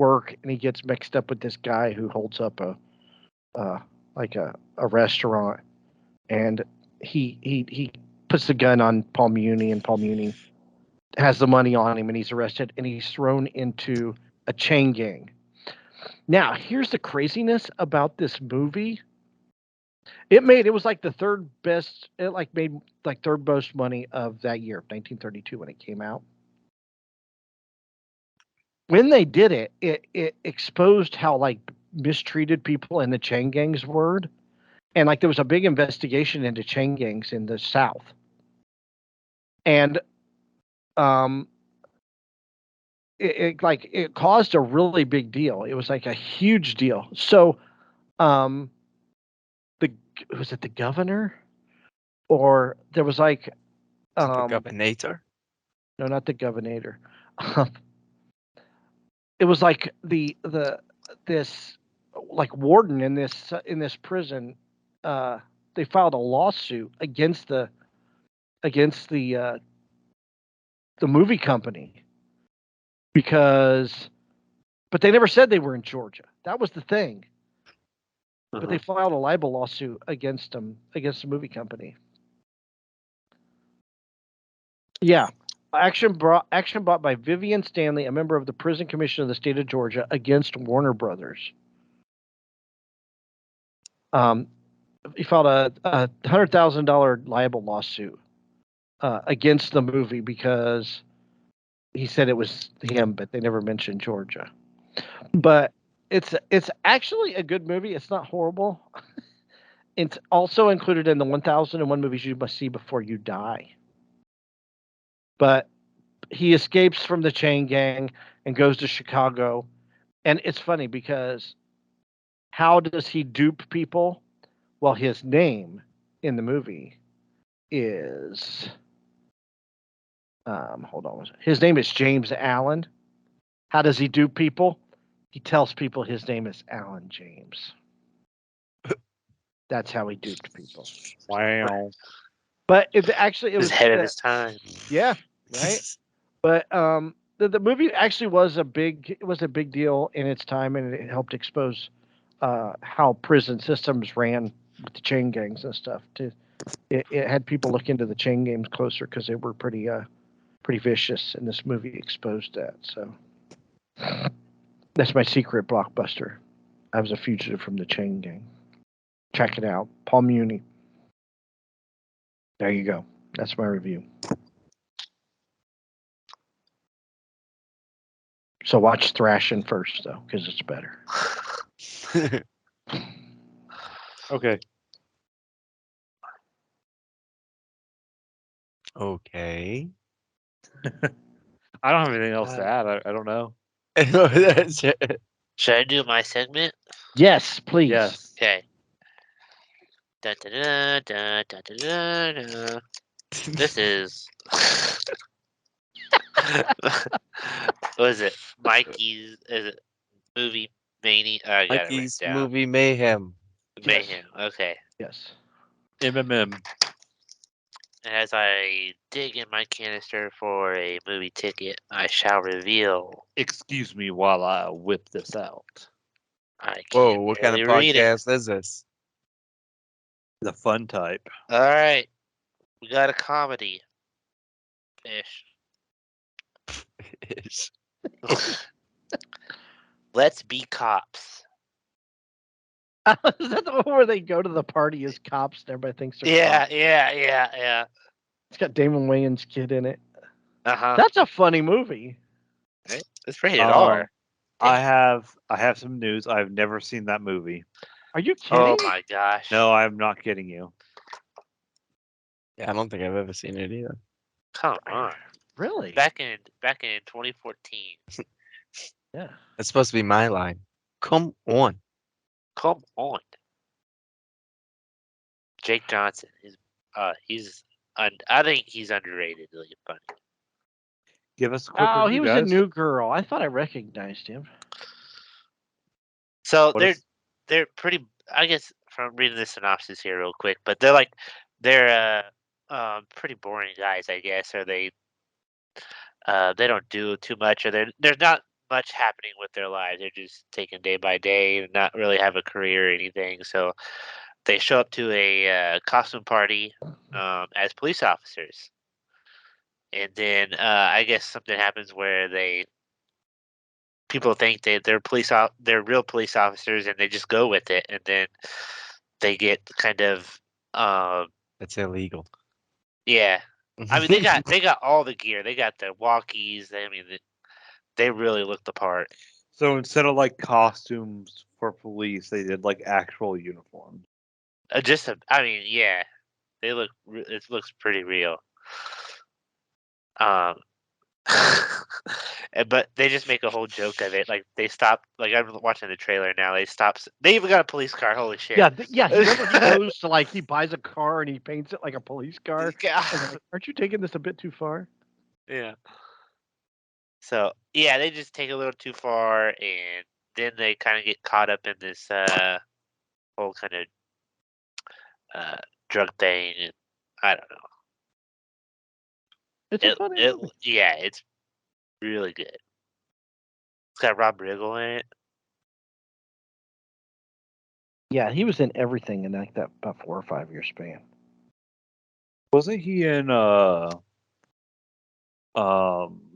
work, and he gets mixed up with this guy who holds up a restaurant, and he puts the gun on Paul Muni, and Paul Muni has the money on him, and he's arrested, and he's thrown into a chain gang. Now, here's the craziness about this movie. It was like the third best. It like made like third most money of that year, 1932, when it came out. When they did it, it exposed how like mistreated people in the chain gangs were, and like there was a big investigation into chain gangs in the South, and it caused a really big deal. It was like a huge deal. So, was it the governor, or there was like The Governor. no, not the governor. It was like this like warden in this prison. They filed a lawsuit against the movie company but they never said they were in Georgia. That was the thing. But they filed a libel lawsuit against the movie company. Yeah. Action brought by Vivian Stanley, a member of the Prison Commission of the state of Georgia, against Warner Brothers. He filed a $100,000 libel lawsuit against the movie because he said it was him, but they never mentioned Georgia. But it's actually a good movie. It's not horrible. It's also included in the 1001 movies you must see before you die. But he escapes from the chain gang and goes to Chicago. And it's funny because how does he dupe people? Well, his name in the movie is hold on. His name is James Allen. How does he dupe people? He tells people his name is Alan James. That's how he duped people. Wow. But it was was ahead of his time. Yeah, right. But the movie actually was a big deal in its time, and it helped expose how prison systems ran with the chain gangs and stuff. It had people look into the chain gangs closer because they were pretty vicious, and this movie exposed that. So that's my secret blockbuster. I was a fugitive from the chain gang. Check it out, Paul Muni. There you go. That's my review. So watch Thrashing first, though, because it's better. Okay. Okay. I don't have anything else to add. I don't know. Should I do my segment? Yes, please. Yes. Okay. Da, da, da, da, da, da, da, da. This is. What is it? Mikey's. Is it movie mania? I got it written Mikey's down. movie mayhem. Mayhem. Okay. Yes. MMM. And as I dig in my canister for a movie ticket, I shall reveal. Excuse me while I whip this out. I Whoa, can't what kind of barely read it. podcast is this? The fun type. All right, we got a comedy. Ish. Let's be cops. Is that the one where they go to the party as cops and everybody thinks they're Yeah, cops? yeah. It's got Damon Wayans' kid in it. Uh-huh. That's a funny movie. It's rated R. I have some news. I've never seen that movie. Are you kidding? Oh my gosh. No, I'm not kidding you. Yeah, I don't think I've ever seen it either. Come on. Really? Back in 2014. Yeah. That's supposed to be my line. Come on. Come on. Jake Johnson. I think he's underratedly funny. Give us a quick Oh, review, he was guys. a new girl. I thought I recognized him. So What is- they're pretty. I guess from reading the synopsis here real quick, but they're pretty boring guys, I guess, or they don't do too much, or there's not much happening with their lives. They're just taking day by day and not really have a career or anything. So they show up to a costume party as police officers, and then I guess something happens where people think they're real police officers, and they just go with it, and then they get kind of That's illegal. yeah. I mean, they got all the gear. They got the walkies. They really look the part. So instead of like costumes for police, they did like actual uniforms. I mean, yeah, it looks pretty real. Um, but they just make a whole joke of it. Like they stop. Like I'm watching the trailer now. They even got a police car. Holy shit! Yeah, yeah. He remember he goes to he buys a car and he paints it like a police car. Yeah. And they're like, aren't you taking this a bit too far? Yeah. So yeah, they just take it a little too far, and then they kind of get caught up in this whole kind of drug thing. And I don't know. It's a funny movie. Yeah, it's really good. It's got Rob Riggle in it. Yeah, he was in everything in like that about 4 or 5 year span. Wasn't he in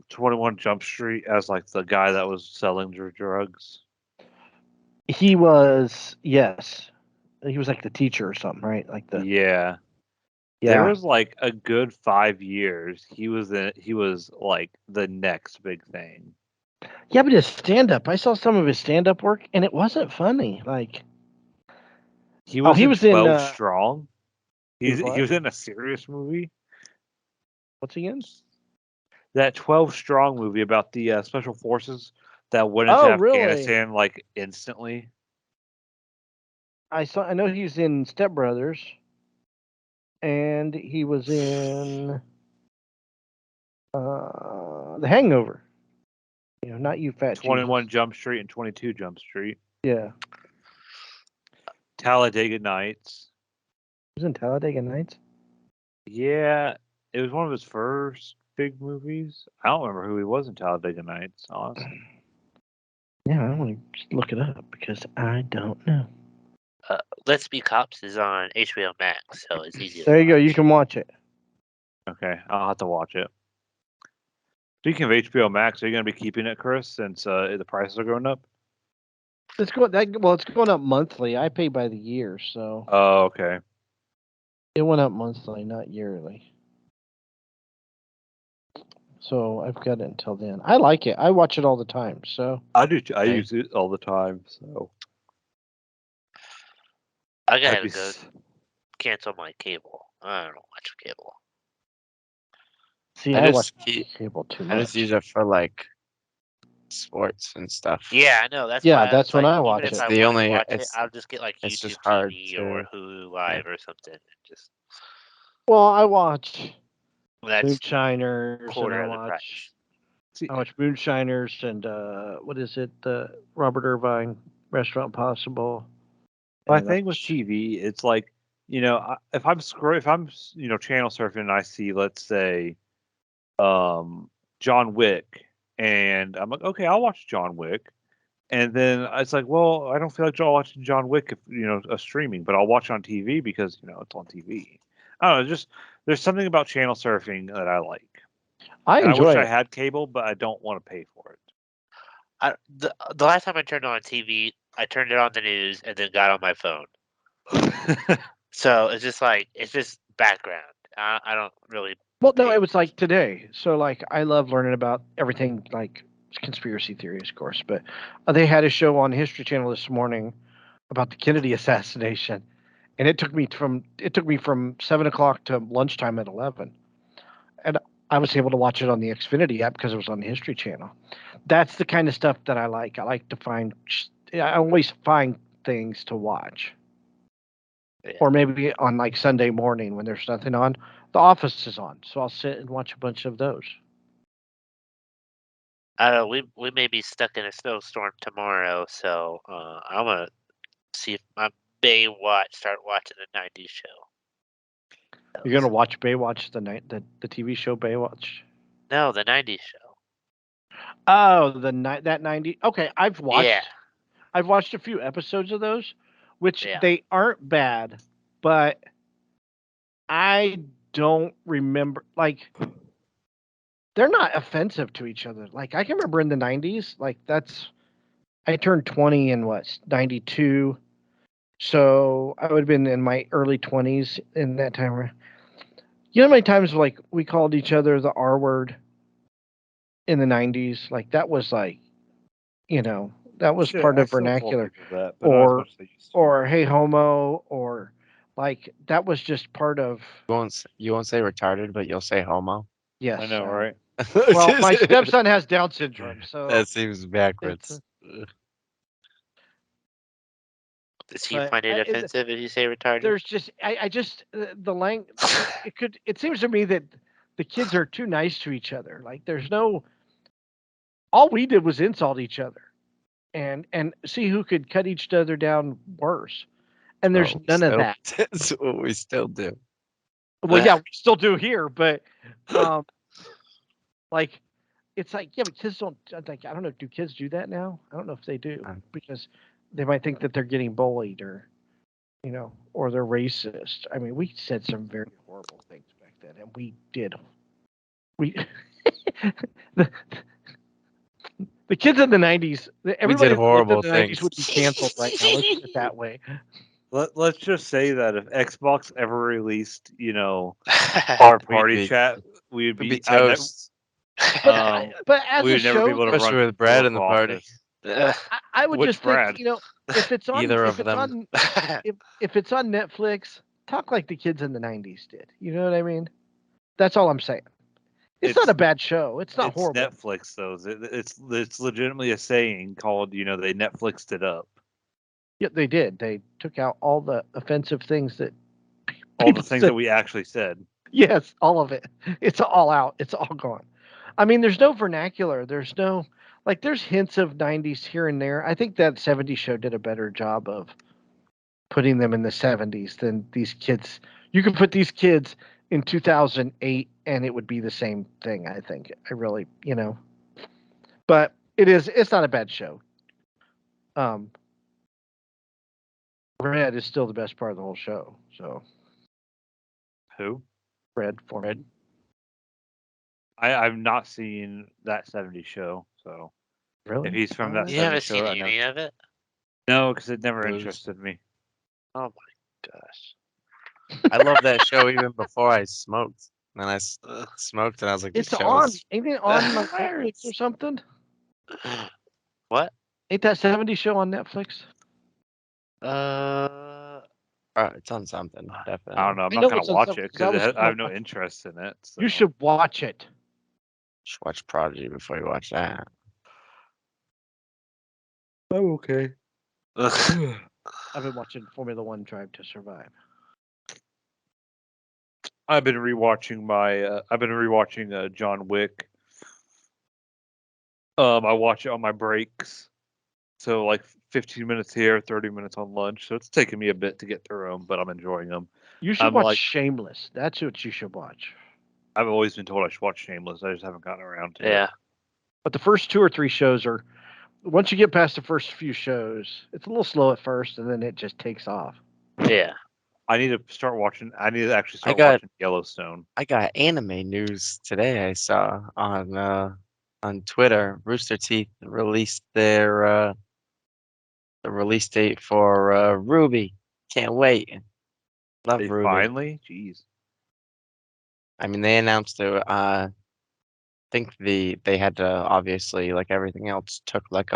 21 Jump Street as like the guy that was selling drugs? He was, yes. He was like the teacher or something, right? Like the Yeah. There was like a good 5 years. He was like the next big thing. Yeah, but his stand up, I saw some of his stand up work and it wasn't funny. Like He was he in was in 12 Strong. He what? was in a serious movie. What's he in? That 12 Strong movie about the special forces that went into Oh, really? Afghanistan like instantly. I know he's in Step Brothers, and he was in The Hangover. You know, not you, Fat 21 Jesus. Jump Street and 22 Jump Street. Yeah, Talladega Nights. he was in Talladega Nights. Yeah, it was one of his first big movies. I don't remember who he was in Talladega Nights, honestly. Yeah, I want to look it up because I don't know. Let's Be Cops is on HBO Max, so it's easy. There you go. You can watch it. Okay, I'll have to watch it. Speaking of HBO Max, are you going to be keeping it, Chris, since the prices are going up? It's going up monthly. I pay by the year, so Oh, okay. it went up monthly, not yearly. So I've got it until then. I like it. I watch it all the time. So I do. I Okay. use it all the time. So I I'd gotta be go cancel my cable. I don't watch cable. See, I I just watch keep- cable too I much. just use it for like sports and stuff. Yeah, I know. That's Yeah, why that's it's when like I watch even if it. I The want to only- watch it, it's- I'll just get like it's just YouTube hard TV or to- Hulu Live or something. And just Well, I watch that's Moonshiners and quarter of the price. I watch Moonshiners and what is it? The Robert Irvine Restaurant Impossible. My And I thing with watch- TV, it's like, if I'm channel surfing and I see, let's say, John Wick, and I'm like, okay, I'll watch John Wick, and then it's like, well, I don't feel like watching John Wick if a streaming, but I'll watch on TV because it's on TV. I don't know, just there's something about channel surfing that I like. I And I enjoy wish it. I had cable, but I don't want to pay for it. The last time I turned on TV, I turned it on the news and then got on my phone. So it's just background. I don't really. Well, no, pay it was like today. So, like, I love learning about everything, like conspiracy theories, of course. But they had a show on History Channel this morning about the Kennedy assassination, and it took me from 7 o'clock to lunchtime at 11, and I was able to watch it on the Xfinity app because it was on the History Channel. That's the kind of stuff that I like. I like to find. I always find things to watch. Yeah. Or maybe on like Sunday morning when there's nothing on, The Office is on, so I'll sit and watch a bunch of those. I don't know. We may be stuck in a snowstorm tomorrow, so I'm gonna see if I may start watching the '90s show. You're gonna watch Baywatch the TV show Baywatch. No, the '90s show. Oh, that 90. Okay, I've Yeah. watched a few episodes of those, which Yeah. they aren't bad, but I don't remember like they're not offensive to each other. Like I can remember in the 90s, like I turned 20 in 92. So I would have been in my early 20s in that time. You know how many times like we called each other the R word in the 90s? Like that was like, that was Shit, part I of still call vernacular. people that, but not as much as I used to. Or hey homo, or like that was just part of. You won't say retarded, but you'll say homo. Yes, I know, right? Well, my stepson has Down syndrome, so That seems backwards. Does he but find it offensive if you say retarded? there's just I just the language. It seems to me that the kids are too nice to each other. Like there's no. All we did was insult each other, and see who could cut each other down worse. And there's none of that. That's what we still do. Well, yeah, we still do here, but like it's like yeah, but kids don't like. I don't know. Do kids do that now? I don't know if they do because they might think that they're getting bullied or or they're racist. I mean, we said some very horrible things back then, and we did. We the kids in the 90s, everybody that lived horrible in the 90s things. would be canceled right now. Let's put it that way. Let's just say that if Xbox ever released, our party be- chat, we'd We'd be be toast. But as we a would never be show, able to Especially run with Brad in the local party. office. I would Which just think, Brad? if it's on, Either if of it's them. on, if it's on Netflix, talk like the kids in the 90s did. You know what I mean? That's all I'm saying. It's not a bad show. It's not horrible. Netflix though. It's legitimately a saying called, they Netflixed it up. Yeah, they did. They took out all the offensive things that All the things said. that we actually said. Yes, all of it. It's all out. It's all gone. I mean, there's no vernacular. There's no there's hints of 90s here and there. I think that 70s show did a better job of putting them in the 70s than these kids. You could put these kids in 2008 and it would be the same thing, I think. I really, But it's not a bad show. Red is still the best part of the whole show. So Who? Red for me. I've not seen that 70s show, so Really? if he's from that You haven't 70s seen show, I know. any of it? No, because it never Blues. interested me. Oh my gosh. I love that show even before I smoked. And I smoked and I was like, It's this show on. is Ain't it on like Netflix or something? What? Ain't that 70s show on Netflix? It's on something, definitely. I don't know. I'm I not know gonna it's on watch something it 'cause I because was I have gonna no interest in it. So. You should watch it. You should watch Prodigy before you watch that. I'm okay. I've been watching Formula One Drive to Survive. I've been rewatching John Wick. I watch it on my breaks, so like 15 minutes here, 30 minutes on lunch. So it's taking me a bit to get through them, but I'm enjoying them. You should I'm watch like- Shameless. That's what you should watch. I've always been told I should watch Shameless. I just haven't gotten around to it. Yeah. But the first 2 or 3 shows are, once you get past the first few shows, it's a little slow at first, and then it just takes off. Yeah. I need to actually start got- watching Yellowstone. I got anime news today. I saw on Twitter. Rooster Teeth released their the release date for Ruby. Can't wait. Love They Ruby. finally, jeez. I mean, they announced it. I think they had to, obviously, like everything else, took like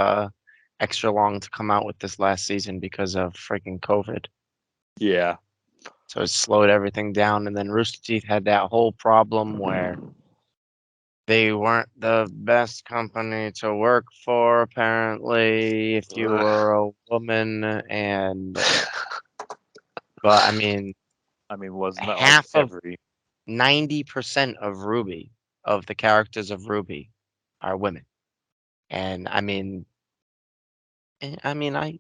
extra long to come out with this last season because of freaking COVID. Yeah. So it slowed everything down. And then Rooster Teeth had that whole problem where they weren't the best company to work for, apparently, if you were a woman. But I mean, Wasn't that half like of every 90% of Ruby, of the characters of Ruby, are women. And I mean, I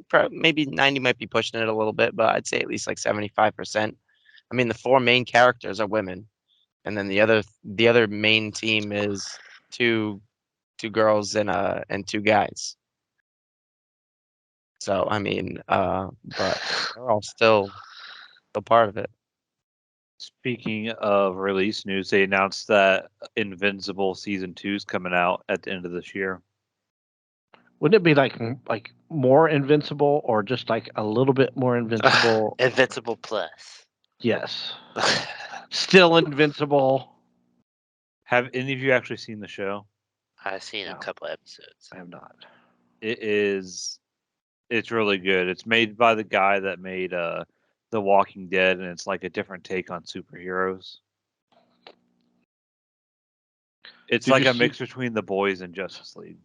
could maybe 90 might be pushing it a little bit, but I'd say at least like 75%. I mean, the 4 main characters are women, and then the other main team is two girls and 2 guys. So I mean, but they're all still a part of it. Speaking of release news, they announced that Invincible season 2 is coming out at the end of this year. Wouldn't it be like more invincible, or just like a little bit more invincible? Invincible Plus. Yes. Still invincible. Have any of you actually seen the show? I've seen a No. couple episodes. I have not. It's really good. It's made by the guy that made The Walking Dead, and it's like a different take on superheroes. It's Did like you a see- mix between The Boys and Justice League.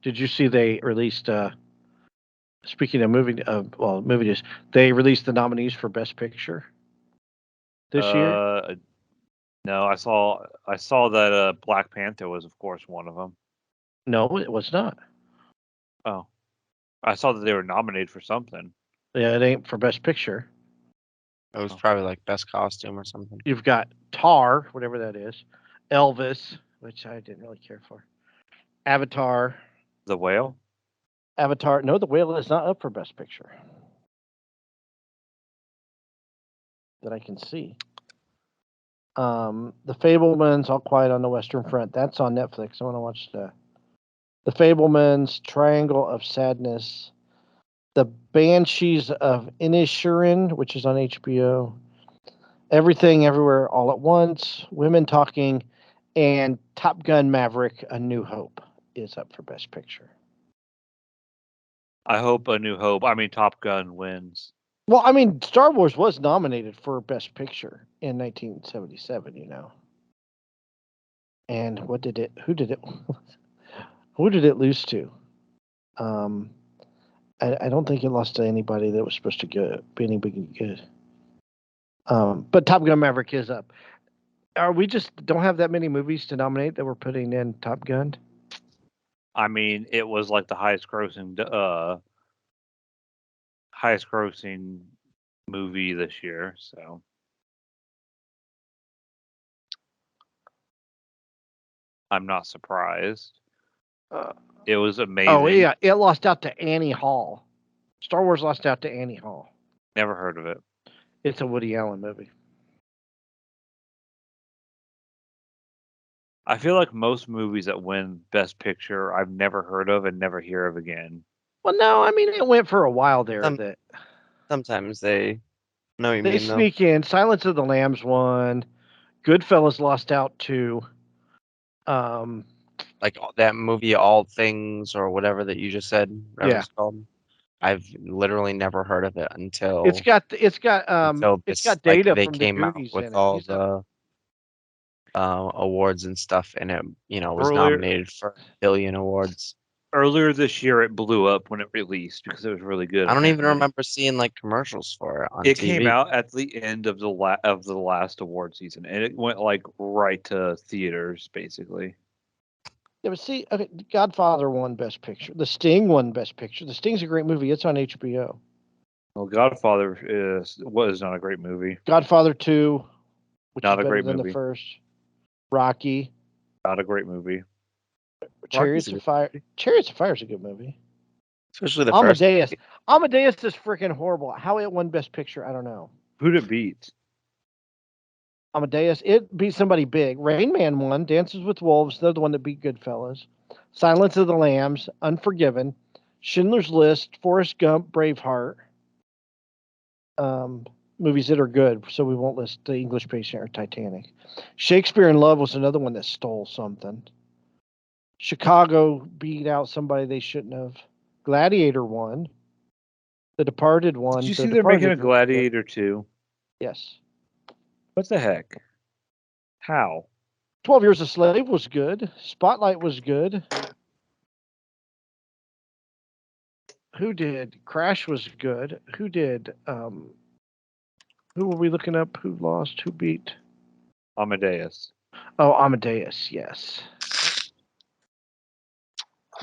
Did you see they released? Speaking of movie news, they released the nominees for Best Picture this year. No, I saw that Black Panther was, of course, one of them. No, it was not. Oh, I saw that they were nominated for something. Yeah, it ain't for Best Picture. It was probably like best costume or something. You've got Tar, whatever that is, Elvis, which I didn't really care for, Avatar. The Whale. Avatar. No, The Whale is not up for Best Picture that I can see. The Fablemans, All Quiet on the Western Front. That's on Netflix. I want to watch The Fablemans, Triangle of Sadness, The Banshees of Inisherin, which is on HBO. Everything, Everywhere, All at Once, Women Talking, and Top Gun Maverick: A New Hope is up for Best Picture. I hope Top Gun wins. Well, I mean, Star Wars was nominated for Best Picture in 1977, you know. And who did it lose to? I don't think it lost to anybody that was supposed to be any big good. But Top Gun Maverick is up. We just don't have that many movies to nominate that we're putting in Top Gun? I mean, it was like the highest grossing movie this year, so I'm not surprised. It was amazing. Oh yeah, it lost out to Annie Hall. Star Wars lost out to Annie Hall. Never heard of it. It's a Woody Allen movie. I feel like most movies that win Best Picture I've never heard of and never hear of again. Well, no, I mean it went for a while there. That Sometimes they know what you they mean, though. sneak in. Silence of the Lambs won. Goodfellas lost out to. Like that movie, All Things, or whatever that you just said. Whatever Yeah. it's called. I've literally never heard of it until It's got this like data they from the came out Goonies with in it. all the awards and stuff, and it was Earlier- nominated for a billion awards. Earlier this year, it blew up when it released because it was really good. I don't even apparently. remember seeing like commercials for it on It TV. came out at the end of the last award season, and it went like right to theaters, basically. Yeah, but see, okay, Godfather won Best Picture. The Sting won Best Picture. The Sting's a great movie. It's on HBO. Well, Godfather was not a great movie. Godfather 2, which Not is a better great than movie. the first. Rocky. Not a great movie. Chariots Rocky's a of good Fire. movie. Chariots of Fire is a good movie. Especially the Amadeus. first. Amadeus is freaking horrible. How it won Best Picture, I don't know. Who'd it beat? Amadeus, it beat somebody big. Rain Man won. Dances with Wolves, they're the one that beat Goodfellas. Silence of the Lambs, Unforgiven, Schindler's List, Forrest Gump, Braveheart. Movies that are good, so we won't list The English Patient or Titanic. Shakespeare in Love was another one that stole something. Chicago beat out somebody they shouldn't have. Gladiator won. The Departed won. Did you The see they're making a Departed was good. Gladiator 2? Yes. What the heck? How? 12 Years a Slave was good. Spotlight was good. Who did? Crash was good. Who did? Who were we looking up? Who lost? Who beat? Amadeus. Oh, Amadeus, yes.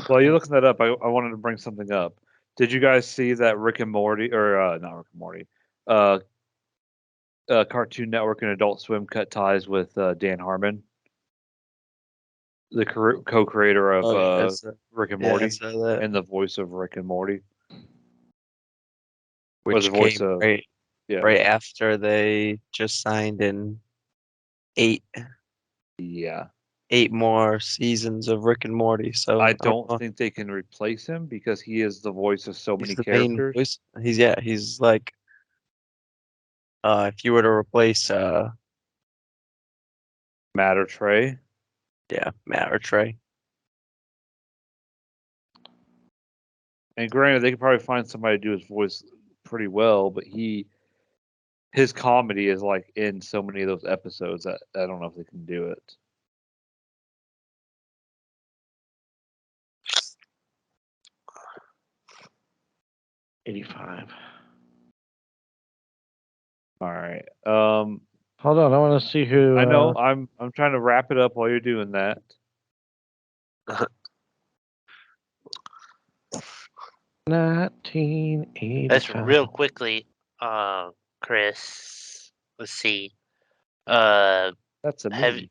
While you're looking that up, I wanted to bring something up. Did you guys see that Rick and Morty, or not Rick and Morty, Cartoon Network and Adult Swim cut ties with Dan Harmon, the co-creator of Rick and Yeah, I Morty, saw that. and the voice of Rick and Morty, Which the voice came of yeah, right after they just signed in eight yeah. more seasons of Rick and Morty. So I don't don't know. think they can replace him because he is the voice of so He's many the main characters. voice. He's like if you were to replace Matt or Trey. Matt or Trey. And granted, they could probably find somebody to do his voice pretty well, but his comedy is like in so many of those episodes that I don't know if they can do it. '85. All right. Hold on, I want to see who. I know I'm trying to wrap it up while you're doing that. 1985. That's real quickly, Chris. Let's see. That's a Have me.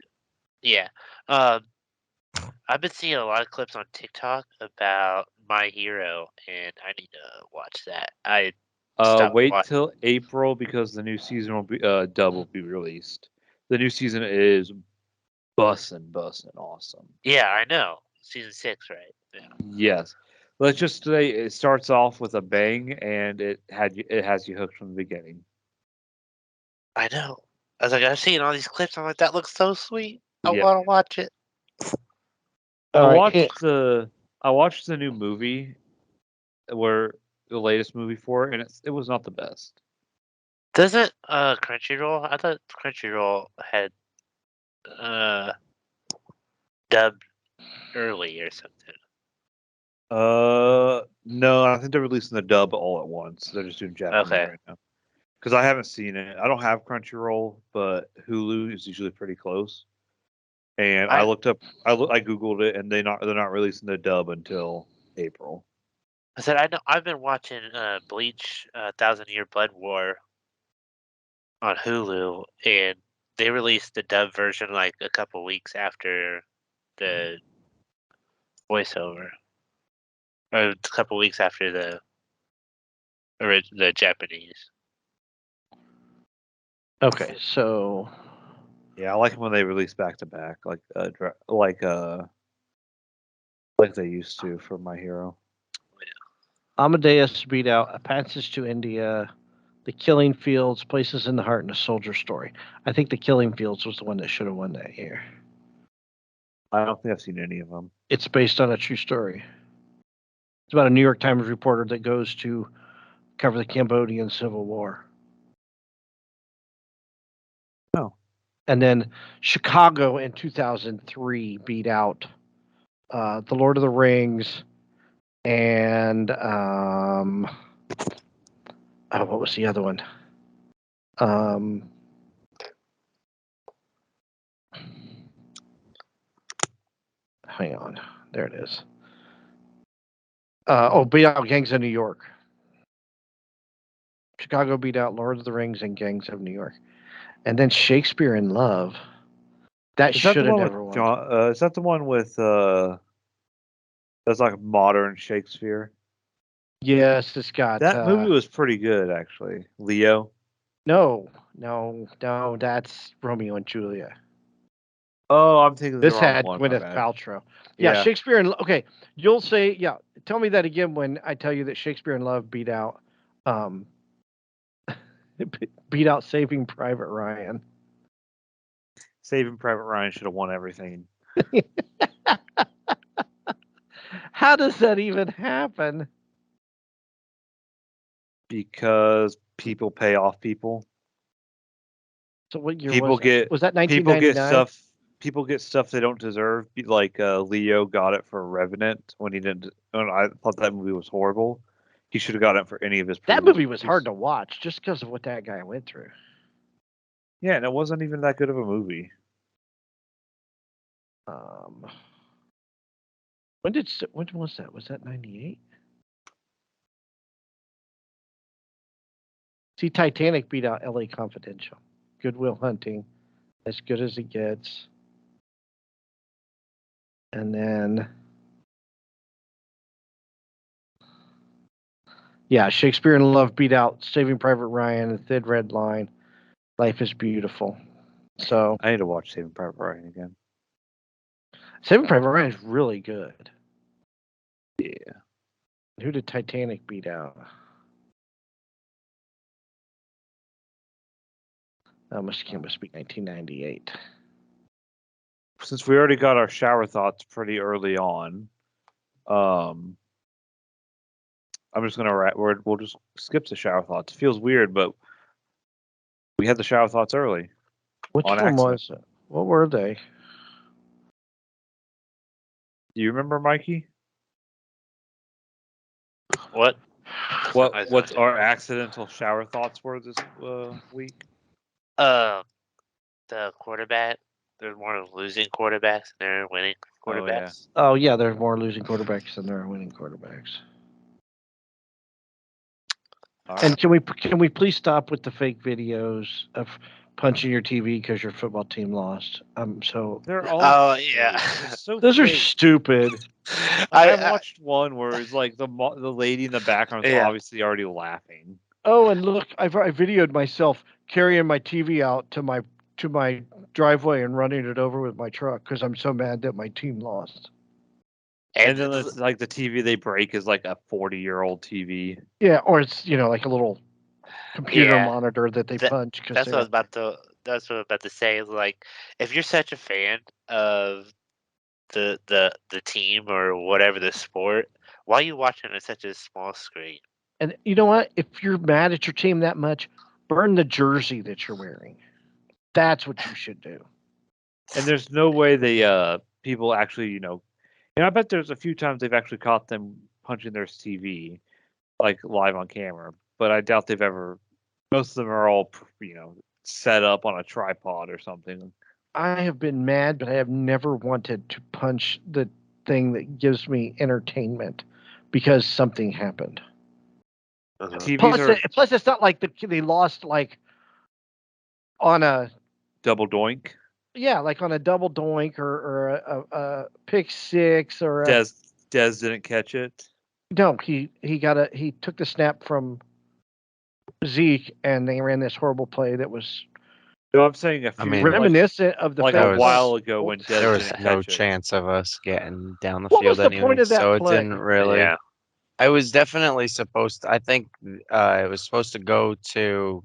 yeah. I've been seeing a lot of clips on TikTok about My Hero, and I need to watch that. I stopped Wait watching. till April because the new season will be dub will be released. The new season is bussin' awesome. Yeah, I know. Season 6, right? Yeah. Yes. Let's just say it starts off with a bang and it has you hooked from the beginning. I know. I was like, I've seen all these clips. I'm like, that looks so sweet. I Yeah. want to watch it. All right, I watched the new movie where the latest movie for it, and it was not the best. Doesn't Crunchyroll? I thought Crunchyroll had dubbed early or something. No, I think they're releasing the dub all at once. They're just doing Japanese Okay. right now. Because I haven't seen it. I don't have Crunchyroll, but Hulu is usually pretty close. And I googled it, and they're not releasing the dub until April. I said I know. I've been watching Bleach, Thousand Year Blood War on Hulu, and they released the dub version like a couple weeks after the voiceover, or a couple weeks after the Japanese. okay, so Yeah, I like them when they release back to back, like they used to for My Hero. Amadeus beat out A Passage to India, The Killing Fields, Places in the Heart, and A Soldier Story. I think The Killing Fields was the one that should have won that year. I don't think I've seen any of them. It's based on a true story. It's about a New York Times reporter that goes to cover the Cambodian Civil War. Oh. And then Chicago in 2003 beat out The Lord of the Rings and what was the other one? Hang on, there it is. Beat out Gangs of New York. Chicago beat out Lord of the Rings and Gangs of New York, and then Shakespeare in Love. That should have never won. Is that the one with that's like modern Shakespeare? Yes, it's got That movie was pretty good, actually. Leo. No, that's Romeo and Juliet. Oh, I'm thinking This the wrong had one. Gwyneth Paltrow. Yeah. Shakespeare in okay. You'll say Tell me that again when I tell you that Shakespeare in Love beat out Saving Private Ryan. Saving Private Ryan should have won everything. How does that even happen? Because people pay off people. So what year People was that? Was that 1999? People get stuff they don't deserve. Like Leo got it for Revenant when he didn't. When I thought that movie was horrible. He should have got it for any of his. That movie was hard to watch just because of what that guy went through. Yeah, and it wasn't even that good of a movie. When was that? Was that 98? See, Titanic beat out L.A. Confidential. Good Will Hunting, As Good as It Gets. And then, Shakespeare in Love beat out Saving Private Ryan, The Thin Red Line, Life is Beautiful. So I need to watch Saving Private Ryan again. Saving Private Ryan is really good. Yeah. Who did Titanic beat out? That must be 1998. Since we already got our shower thoughts pretty early on, I'm just gonna we'll just skip the shower thoughts. It feels weird, but we had the shower thoughts early. Which one accident. was it? What were they? Do you remember, Mikey? What? What's our accidental shower thoughts were this week? The quarterback. There's more losing quarterbacks than there are winning quarterbacks. Oh yeah, there's more losing quarterbacks than there are winning quarterbacks. Right. And can we please stop with the fake videos of punching your TV because your football team lost? They're all. Oh yeah. So those fake. are stupid. I watched one where it's like the lady in the background is obviously already laughing. Oh, and look, I videoed myself carrying my TV out to my driveway and running it over with my truck because I'm so mad that my team lost. And then it's like the TV they break is like a 40-year-old TV. Yeah, or it's like a little computer monitor that they punch. That's what I was about to say. Is like, if you're such a fan of the team or whatever the sport, why are you watching on such a small screen? And you know what? If you're mad at your team that much, burn the jersey that you're wearing. That's what you should do. And there's no way the people actually, I bet there's a few times they've actually caught them punching their TV, like live on camera. But I doubt they've ever. Most of them are all, set up on a tripod or something. I have been mad, but I have never wanted to punch the thing that gives me entertainment because something happened. Plus, it's not like they lost like on a double doink. Yeah, like on a double doink or a pick six or Dez didn't catch it. No, he took the snap from Zeke and they ran this horrible play that was. No, I'm saying reminiscent of the a while ago when Dez there was didn't no catch chance of us getting down the What field was the point of that so play? it didn't really. Yeah. I was definitely supposed to. I think it was supposed to go to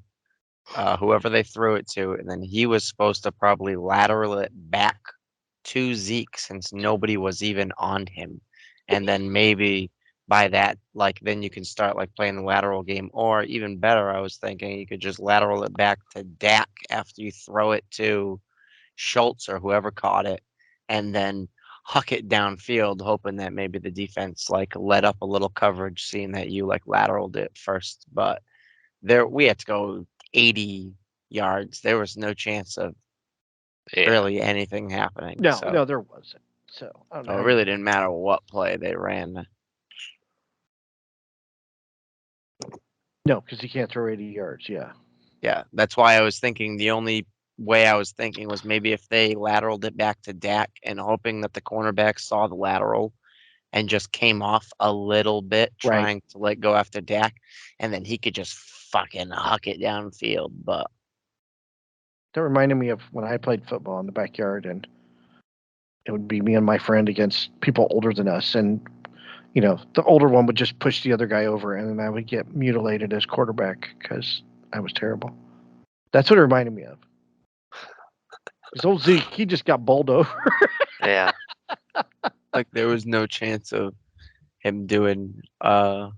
whoever they threw it to, and then he was supposed to probably lateral it back to Zeke since nobody was even on him, and then maybe by that, like then you can start like playing the lateral game, or even better, I was thinking you could just lateral it back to Dak after you throw it to Schultz or whoever caught it, and then huck it downfield, hoping that maybe the defense like let up a little coverage, seeing that you like lateraled it first. But there, we had to go 80 yards. There was no chance of Yeah. really anything happening. No, so, no, there wasn't. So I don't know. so it how really you- didn't matter what play they ran. No, because he can't throw 80 yards. Yeah. Yeah, that's why I was thinking the only way I was thinking was maybe if they lateraled it back to Dak and hoping that the cornerback saw the lateral and just came off a little bit Right. trying to like go after Dak, and then he could just fucking huck it downfield. But That reminded me of when I played football in the backyard, and it would be me and my friend against people older than us, and the older one would just push the other guy over, and then I would get mutilated as quarterback because I was terrible. That's what it reminded me of. Because old Zeke, he just got bowled over. Yeah. like there was no chance of him doing or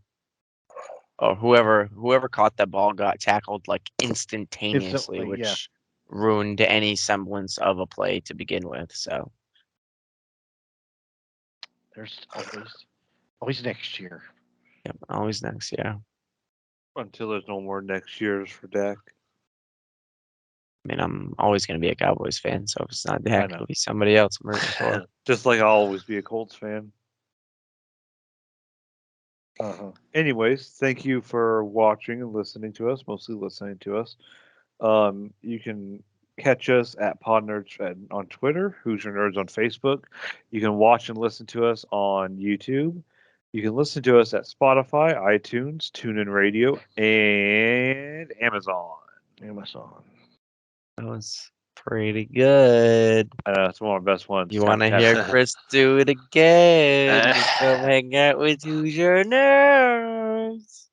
whoever caught that ball got tackled like instantaneously, Instantly, yeah. which ruined any semblance of a play to begin with. So There's always next year. yeah, always next year. Until there's no more next years for Dak. I mean, I'm always going to be a Cowboys fan, so if it's not I Dak, know. it'll be somebody else I'm rooting for. Just like I'll always be a Colts fan. Uh-huh. Anyways, thank you for watching and listening to us, mostly listening to us. You can catch us at Pod Nerds on Twitter, Who's Your Nerds on Facebook. You can watch and listen to us on YouTube. You can listen to us at Spotify, iTunes, TuneIn Radio, and Amazon. Amazon. That was pretty good. I know it's one of my best ones. You want to Tap, hear tap. Chris do it again? Just come hang out with Who's Your Nerds.